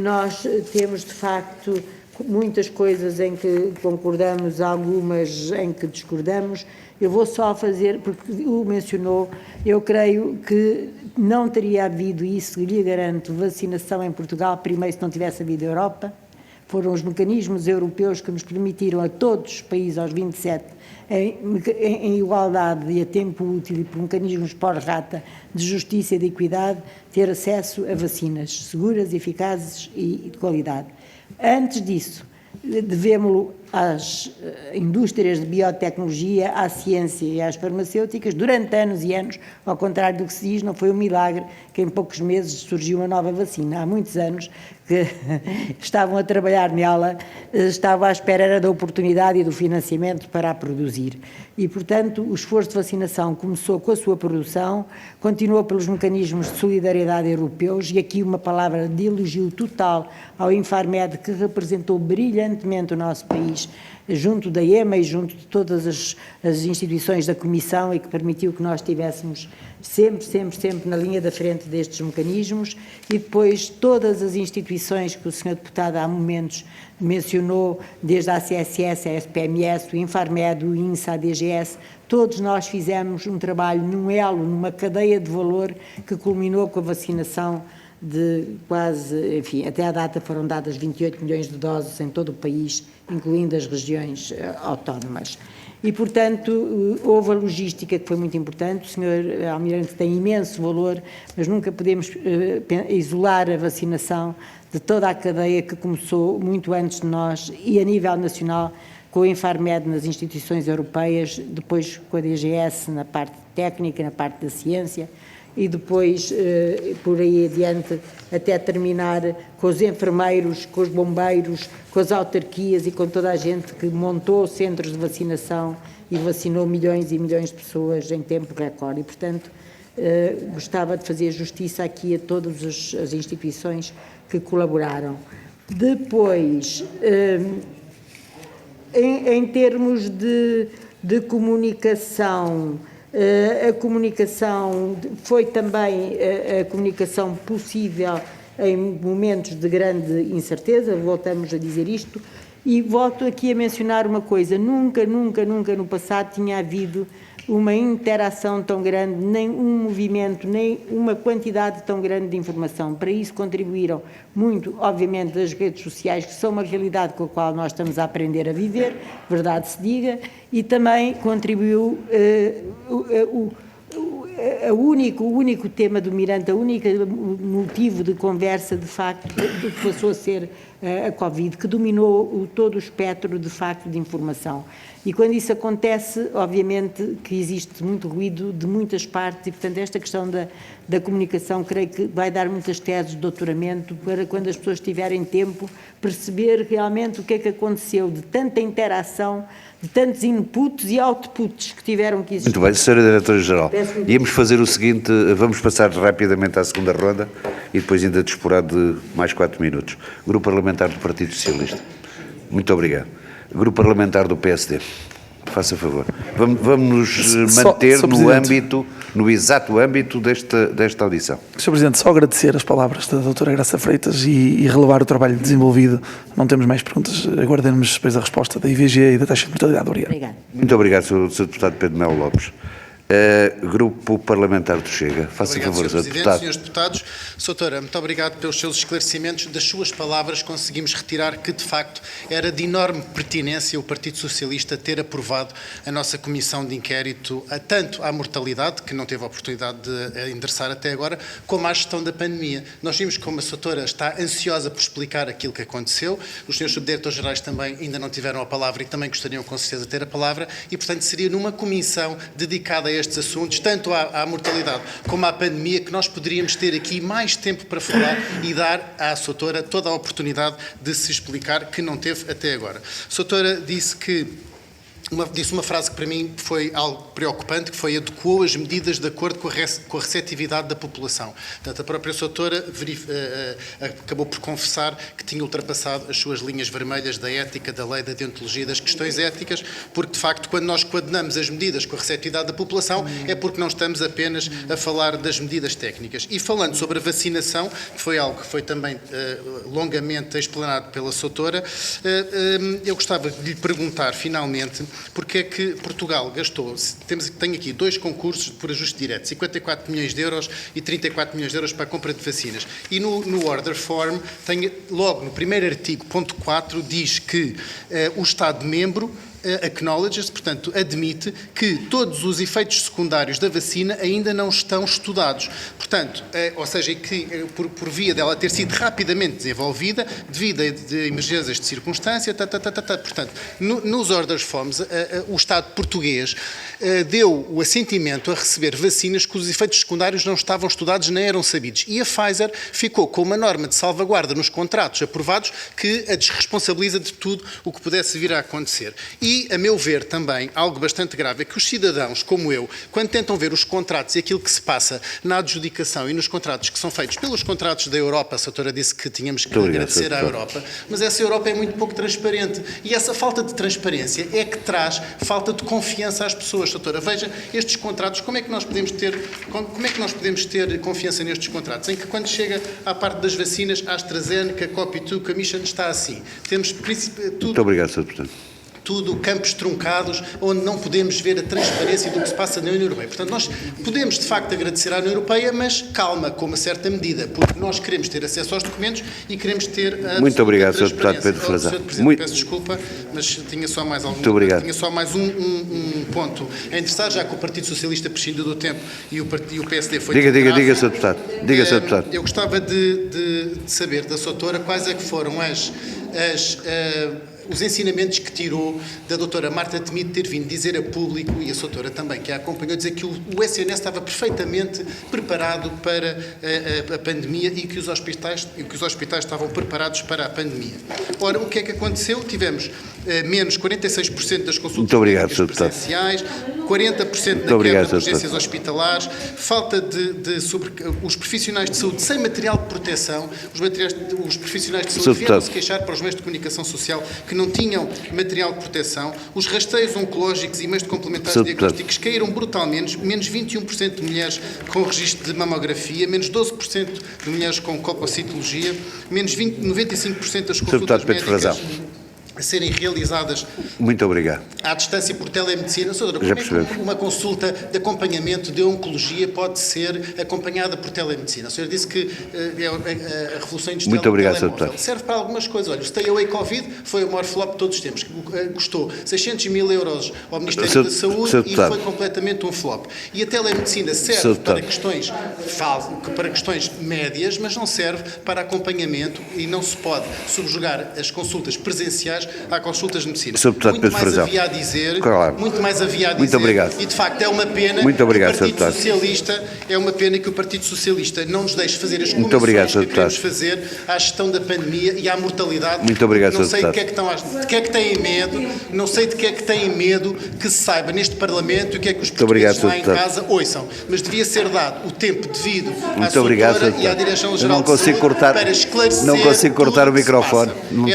Nós temos, de facto, muitas coisas em que concordamos, algumas em que discordamos. Eu vou só fazer, porque o mencionou, eu creio que não teria havido isso, lhe garanto, vacinação em Portugal, primeiro se não tivesse havido Europa. Foram os mecanismos europeus que nos permitiram a todos os países, aos 27, em igualdade e a tempo útil e por mecanismos pós-rata de justiça e de equidade, ter acesso a vacinas seguras, eficazes e de qualidade. Antes disso, devemos-lo às indústrias de biotecnologia, à ciência e às farmacêuticas, durante anos e anos, ao contrário do que se diz, não foi um milagre que em poucos meses surgiu uma nova vacina. Há muitos anos que estavam a trabalhar nela, estavam à espera da oportunidade e do financiamento para a produzir. E, portanto, o esforço de vacinação começou com a sua produção, continuou pelos mecanismos de solidariedade europeus, e aqui uma palavra de elogio total ao Infarmed, que representou brilhantemente o nosso país, junto da EMA e junto de todas as instituições da Comissão, e que permitiu que nós estivéssemos sempre na linha da frente destes mecanismos. E depois todas as instituições que o Sr. Deputado há momentos mencionou, desde a ACSS, a SPMS, o Infarmed, o INSA, a DGS, todos nós fizemos um trabalho num elo, numa cadeia de valor que culminou com a vacinação de quase, enfim, até à data foram dadas 28 milhões de doses em todo o país, incluindo as regiões autónomas. E, portanto, houve a logística que foi muito importante. O Sr. Almirante tem imenso valor, mas nunca podemos isolar a vacinação de toda a cadeia que começou muito antes de nós e a nível nacional, com o Infarmed nas instituições europeias, depois com a DGS na parte técnica, na parte da ciência, e depois, por aí adiante, até terminar com os enfermeiros, com os bombeiros, com as autarquias e com toda a gente que montou centros de vacinação e vacinou milhões e milhões de pessoas em tempo recorde. E, portanto, gostava de fazer justiça aqui a todas as instituições que colaboraram. Depois, em termos de comunicação, a comunicação foi também a comunicação possível em momentos de grande incerteza, voltamos a dizer isto, e volto aqui a mencionar uma coisa: nunca no passado tinha havido uma interação tão grande, nem um movimento, nem uma quantidade tão grande de informação. Para isso contribuíram muito, obviamente, as redes sociais, que são uma realidade com a qual nós estamos a aprender a viver, verdade se diga, e também contribuiu o único tema do Mirante, o único motivo de conversa, de facto, do que passou a ser a Covid, que dominou todo o espectro, de facto, de informação. E quando isso acontece, obviamente que existe muito ruído de muitas partes, e, portanto, esta questão da comunicação, creio que vai dar muitas teses de doutoramento para, quando as pessoas tiverem tempo, perceber realmente o que é que aconteceu, de tanta interação, de tantos inputs e outputs que tiveram que existir. Muito bem, Sra. Diretora-Geral, íamos fazer o seguinte: vamos passar rapidamente à segunda ronda e depois ainda disporá de mais 4 minutos. Grupo Parlamentar do Partido Socialista. Muito obrigado. Grupo Parlamentar do PSD. Faça favor. Vamos nos manter no exato âmbito desta audição. Sr. Presidente, só agradecer as palavras da doutora Graça Freitas e relevar o trabalho desenvolvido. Não temos mais perguntas. Aguardemos depois a resposta da IVG e da taxa de mortalidade. Obrigado. Muito obrigado, Sr. Deputado Pedro Melo Lopes. Grupo Parlamentar do Chega. Faça favor, Sr. Deputado. Senhores Deputados, Doutora, muito obrigado pelos seus esclarecimentos. Das suas palavras conseguimos retirar que, de facto, era de enorme pertinência o Partido Socialista ter aprovado a nossa comissão de inquérito, tanto à mortalidade, que não teve a oportunidade de endereçar até agora, como à gestão da pandemia. Nós vimos como a Doutora está ansiosa por explicar aquilo que aconteceu. Os senhores subdiretores-gerais também ainda não tiveram a palavra e também gostariam, com certeza, de ter a palavra, e, portanto, seria numa comissão dedicada a estes assuntos, tanto à mortalidade como à pandemia, que nós poderíamos ter aqui mais tempo para falar e dar à Doutora toda a oportunidade de se explicar, que não teve até agora. A Doutora disse que disse uma frase que para mim foi algo preocupante, que foi adequou as medidas de acordo com a receptividade da população. Portanto, a própria doutora acabou por confessar que tinha ultrapassado as suas linhas vermelhas da ética, da lei, da deontologia, das questões éticas, porque, de facto, quando nós coadunamos as medidas com a receptividade da população, é porque não estamos apenas a falar das medidas técnicas. E falando sobre a vacinação, que foi algo que foi também longamente explanado pela doutora, eu gostava de lhe perguntar, finalmente, porque é que Portugal gastou, tenho aqui 2 concursos por ajuste direto, 54 milhões de euros e 34 milhões de euros para a compra de vacinas. E no order form, logo no primeiro artigo, ponto 4, diz que o Estado-membro acknowledges, portanto, admite que todos os efeitos secundários da vacina ainda não estão estudados. Portanto, ou seja, que por via dela ter sido rapidamente desenvolvida, devido a emergências de circunstância, portanto, nos orders forms, o Estado português deu o assentimento a receber vacinas cujos efeitos secundários não estavam estudados nem eram sabidos. E a Pfizer ficou com uma norma de salvaguarda nos contratos aprovados que a desresponsabiliza de tudo o que pudesse vir a acontecer. E, a meu ver, também, algo bastante grave é que os cidadãos, como eu, quando tentam ver os contratos e aquilo que se passa na adjudicação e nos contratos que são feitos pelos contratos da Europa, a doutora disse que tínhamos que agradecer à Europa, mas essa Europa é muito pouco transparente. E essa falta de transparência é que traz falta de confiança às pessoas. Doutora, veja estes contratos, como é que nós podemos ter confiança nestes contratos? Em que quando chega à parte das vacinas, a AstraZeneca, Copy2, Commission está assim. Temos tudo... Muito obrigado, Sr. Deputado. Tudo campos truncados, onde não podemos ver a transparência do que se passa na União Europeia. Portanto, nós podemos, de facto, agradecer à União Europeia, mas calma, com uma certa medida, porque nós queremos ter acesso aos documentos e queremos ter a Muito obrigado, Sr. Deputado Pedro Frazão. Sr. Presidente, peço desculpa, mas tinha só mais algum... Muito obrigado. Tinha só mais um ponto a interessar, já que o Partido Socialista prescindiu do tempo e o PSD foi... Diga, Sr. Deputado. Diga, Sr. Deputado. Eu gostava de saber da doutora quais é que foram os ensinamentos que tirou da doutora Marta Temido ter vindo dizer a público, e a doutora também, que a acompanhou, dizer que o SNS estava perfeitamente preparado para a pandemia e que os hospitais estavam preparados para a pandemia. Ora, o que é que aconteceu? Tivemos menos 46% das consultas presenciais, 40% da quebra de urgências hospitalares, falta sobre os profissionais de saúde sem material de proteção, os profissionais de saúde vieram se queixar para os meios de comunicação social que não tinham material de proteção, os rastreios oncológicos e meios de complementares diagnósticos caíram brutalmente, menos 21% de mulheres com registro de mamografia, menos 12% de mulheres com colpocitologia, menos 95% das consultas médicas a serem realizadas muito obrigado. À distância por telemedicina. Doutora, como é que uma consulta de acompanhamento de oncologia pode ser acompanhada por telemedicina? A senhora disse que a revolução industrial muito obrigado, telemóvel serve para algumas coisas. Olha, o Stay Away Covid foi o maior flop de todos os tempos. Custou 600 mil euros ao Ministério da Saúde e foi completamente um flop. E a telemedicina serve para questões médias, mas não serve para acompanhamento e não se pode subjugar as consultas presenciais a consultas de medicina. Muito mais havia a dizer, muito mais havia a dizer. Muito obrigado. E de facto é uma pena que o Partido Socialista não nos deixe fazer as comissões que queremos fazer à gestão da pandemia e à mortalidade. Muito obrigado, não sei de que é que têm medo, não sei de que é que têm medo que se saiba neste Parlamento e o que é que os portugueses lá em casa ouçam. Mas devia ser dado o tempo devido à doutora e à Direção-Geral de Saúde para esclarecer. Não consigo cortar o microfone. Não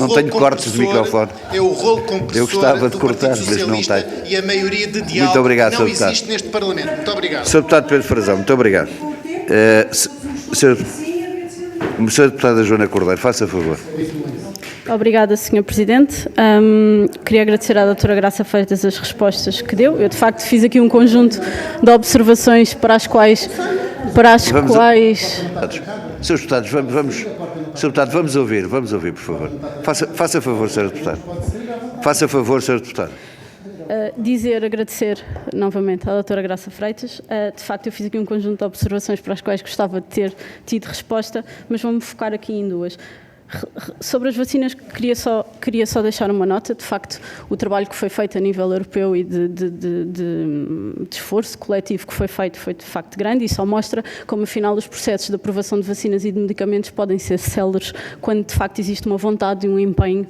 tenho cortes de microfone. É o rolo compressor eu gostava de cortar, Partido Socialista mas não tenho. E a maioria de diálogo muito obrigado, não existe neste Parlamento. Muito obrigado. Sr. Deputado Pedro Frazão, muito obrigado. Sr. Deputada Joana Cordeiro, faça favor. Obrigada, Sr. Presidente. Queria agradecer à doutora Graça Freitas as respostas que deu. Eu, de facto, fiz aqui um conjunto de observações para as quais... Sr. Deputados, Sr. Deputado, vamos ouvir, por favor. Faça favor, Sr. Deputado. Faça favor, Sr. Deputado. Agradecer novamente à doutora Graça Freitas. De facto, eu fiz aqui um conjunto de observações para as quais gostava de ter tido resposta, mas vou-me focar aqui em duas. Sobre as vacinas, queria só deixar uma nota. De facto, o trabalho que foi feito a nível europeu e de esforço coletivo que foi feito foi de facto grande, e só mostra como, afinal, os processos de aprovação de vacinas e de medicamentos podem ser céleres quando de facto existe uma vontade, um empenho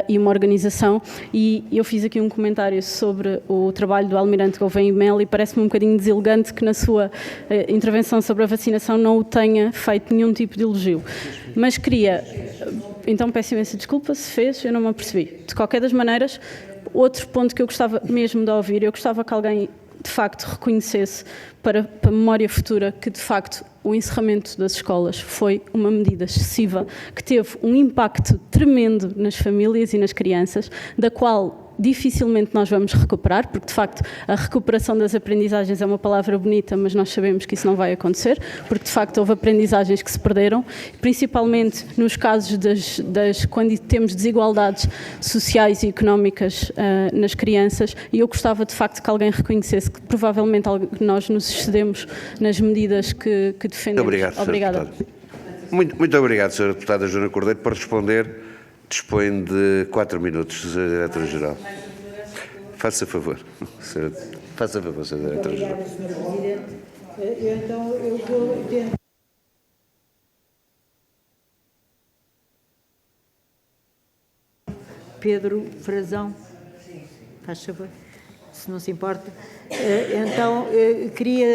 e uma organização. E eu fiz aqui um comentário sobre o trabalho do Almirante Gouveia e Melo, e parece-me um bocadinho deselegante que na sua intervenção sobre a vacinação não o tenha feito nenhum tipo de elogio. Mas queria, então peço imensa desculpa se fez, eu não me apercebi. De qualquer das maneiras, outro ponto que eu gostava mesmo de ouvir, eu gostava que alguém de facto reconhecesse para a memória futura que de facto o encerramento das escolas foi uma medida excessiva, que teve um impacto tremendo nas famílias e nas crianças, da qual dificilmente nós vamos recuperar, porque de facto a recuperação das aprendizagens é uma palavra bonita, mas nós sabemos que isso não vai acontecer, porque de facto houve aprendizagens que se perderam, principalmente nos casos quando temos desigualdades sociais e económicas nas crianças, e eu gostava de facto que alguém reconhecesse que provavelmente nós nos excedemos nas medidas que defendemos. Obrigado, Obrigada. Sra. Deputada. Muito obrigado, Sra. Deputada Joana Cordeiro. Para responder, dispõe de 4 minutos, Sra. Diretora-Geral. Faça favor. Faça favor, Sra. Diretora-Geral. Obrigada, Sr. Presidente. Eu vou tentar. Pedro Frazão, faz favor, se não se importa. Então, queria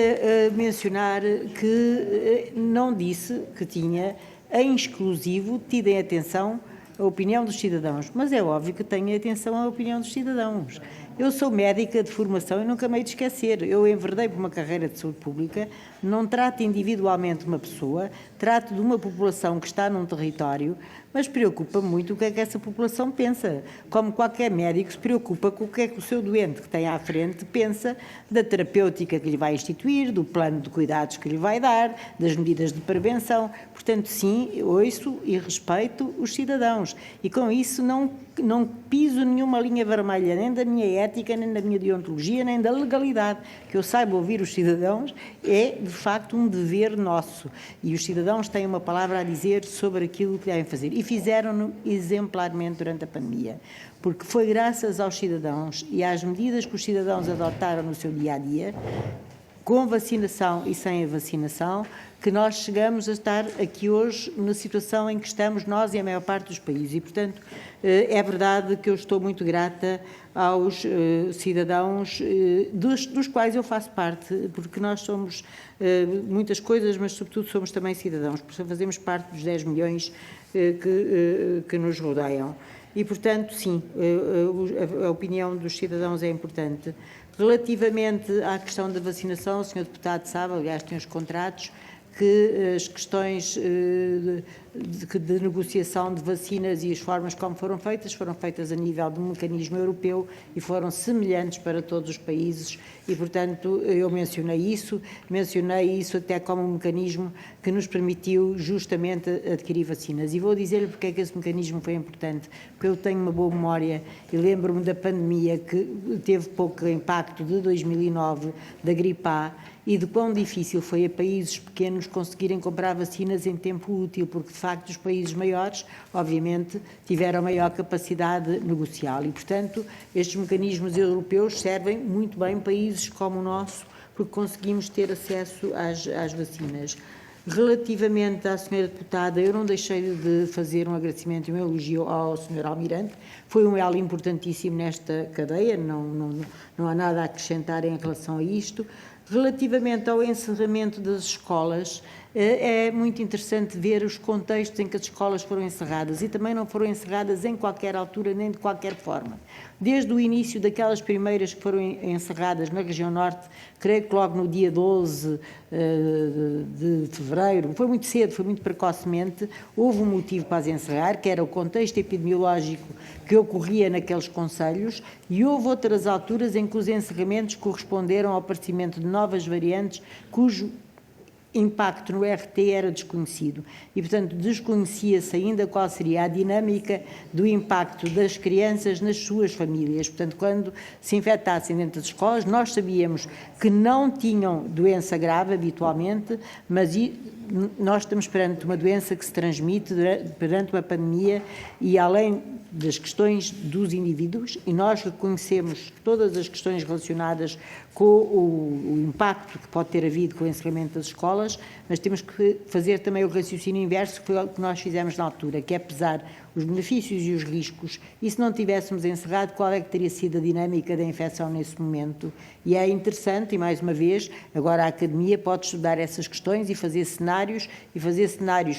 mencionar que não disse que tinha, em exclusivo, tido em atenção a opinião dos cidadãos, mas é óbvio que tenho em atenção a opinião dos cidadãos. Eu sou médica de formação e nunca me hei de esquecer. Eu enverdei por uma carreira de saúde pública, não trato individualmente uma pessoa, trato de uma população que está num território, mas preocupa-me muito o que é que essa população pensa. Como qualquer médico se preocupa com o que é que o seu doente que tem à frente pensa da terapêutica que lhe vai instituir, do plano de cuidados que lhe vai dar, das medidas de prevenção. Portanto, sim, ouço e respeito os cidadãos. E com isso não piso nenhuma linha vermelha, nem da minha ética, nem da minha deontologia, nem da legalidade. Que eu saiba ouvir os cidadãos é, de facto, um dever nosso. E os cidadãos têm uma palavra a dizer sobre aquilo que devem fazer. E fizeram-no exemplarmente durante a pandemia. Porque foi graças aos cidadãos e às medidas que os cidadãos adotaram no seu dia-a-dia, com vacinação e sem a vacinação, que nós chegamos a estar aqui hoje na situação em que estamos nós e a maior parte dos países. E, portanto, é verdade que eu estou muito grata aos cidadãos, dos quais eu faço parte, porque nós somos muitas coisas, mas, sobretudo, somos também cidadãos, porque fazemos parte dos 10 milhões que nos rodeiam. E, portanto, sim, a opinião dos cidadãos é importante. Relativamente à questão da vacinação, o Sr. Deputado sabe, aliás, tem os contratos, que as questões de negociação de vacinas e as formas como foram feitas a nível de um mecanismo europeu e foram semelhantes para todos os países e, portanto, eu mencionei isso até como um mecanismo que nos permitiu justamente adquirir vacinas. E vou dizer-lhe porque é que esse mecanismo foi importante, porque eu tenho uma boa memória e lembro-me da pandemia que teve pouco impacto de 2009, da gripe A, e de quão difícil foi a países pequenos conseguirem comprar vacinas em tempo útil, porque, de facto, os países maiores, obviamente, tiveram maior capacidade negocial e, portanto, estes mecanismos europeus servem muito bem países como o nosso, porque conseguimos ter acesso às vacinas. Relativamente à Sra. Deputada, eu não deixei de fazer um agradecimento e um elogio ao Sr. Almirante, foi um elo importantíssimo nesta cadeia, não há nada a acrescentar em relação a isto. Relativamente ao encerramento das escolas, é muito interessante ver os contextos em que as escolas foram encerradas e também não foram encerradas em qualquer altura nem de qualquer forma. Desde o início daquelas primeiras que foram encerradas na região norte, creio que logo no dia 12 de fevereiro, foi muito cedo, foi muito precocemente, houve um motivo para as encerrar, que era o contexto epidemiológico que ocorria naqueles concelhos, e houve outras alturas em que os encerramentos corresponderam ao aparecimento de novas variantes cujo impacto no RT era desconhecido e, portanto, desconhecia-se ainda qual seria a dinâmica do impacto das crianças nas suas famílias. Portanto, quando se infectassem dentro das escolas, nós sabíamos que não tinham doença grave habitualmente, mas nós estamos perante uma doença que se transmite perante uma pandemia e além das questões dos indivíduos, e nós reconhecemos todas as questões relacionadas com o impacto que pode ter havido com o encerramento das escolas, mas temos que fazer também o raciocínio inverso, que foi o que nós fizemos na altura, que é pesar os benefícios e os riscos, e se não tivéssemos encerrado, qual é que teria sido a dinâmica da infecção nesse momento? E é interessante, e mais uma vez, agora a Academia pode estudar essas questões e fazer cenários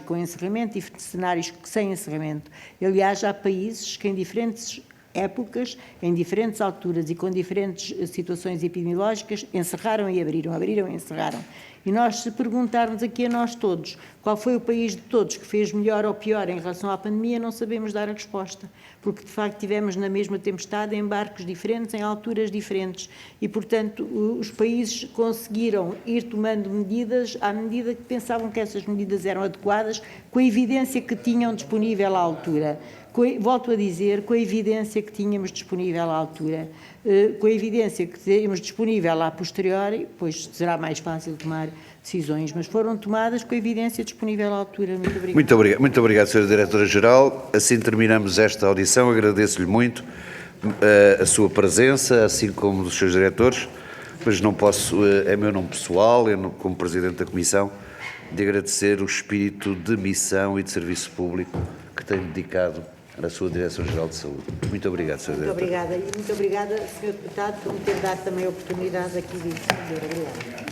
com encerramento e cenários sem encerramento. Aliás, há países que em diferentes épocas, em diferentes alturas e com diferentes situações epidemiológicas, encerraram e abriram, abriram e encerraram. E nós, se perguntarmos aqui a nós todos qual foi o país de todos que fez melhor ou pior em relação à pandemia, não sabemos dar a resposta, porque de facto tivemos na mesma tempestade em barcos diferentes, em alturas diferentes e, portanto, os países conseguiram ir tomando medidas à medida que pensavam que essas medidas eram adequadas, com a evidência que tinham disponível à altura. Volto a dizer, com a evidência que tínhamos disponível à altura, com a evidência que temos disponível a posteriori, pois será mais fácil tomar decisões, mas foram tomadas com a evidência disponível à altura. Muito obrigado. Muito obrigado, Sra. Diretora-Geral. Assim terminamos esta audição. Agradeço-lhe muito a sua presença, assim como dos seus diretores, mas não posso, é meu nome pessoal, eu, como Presidente da Comissão, de agradecer o espírito de missão e de serviço público que tem dedicado à sua Direção-Geral de Saúde. Muito obrigado, Sra. Diretora. Muito obrigada. E muito obrigada, Sr. Deputado, por me ter dado também a oportunidade aqui de dizer. Obrigada.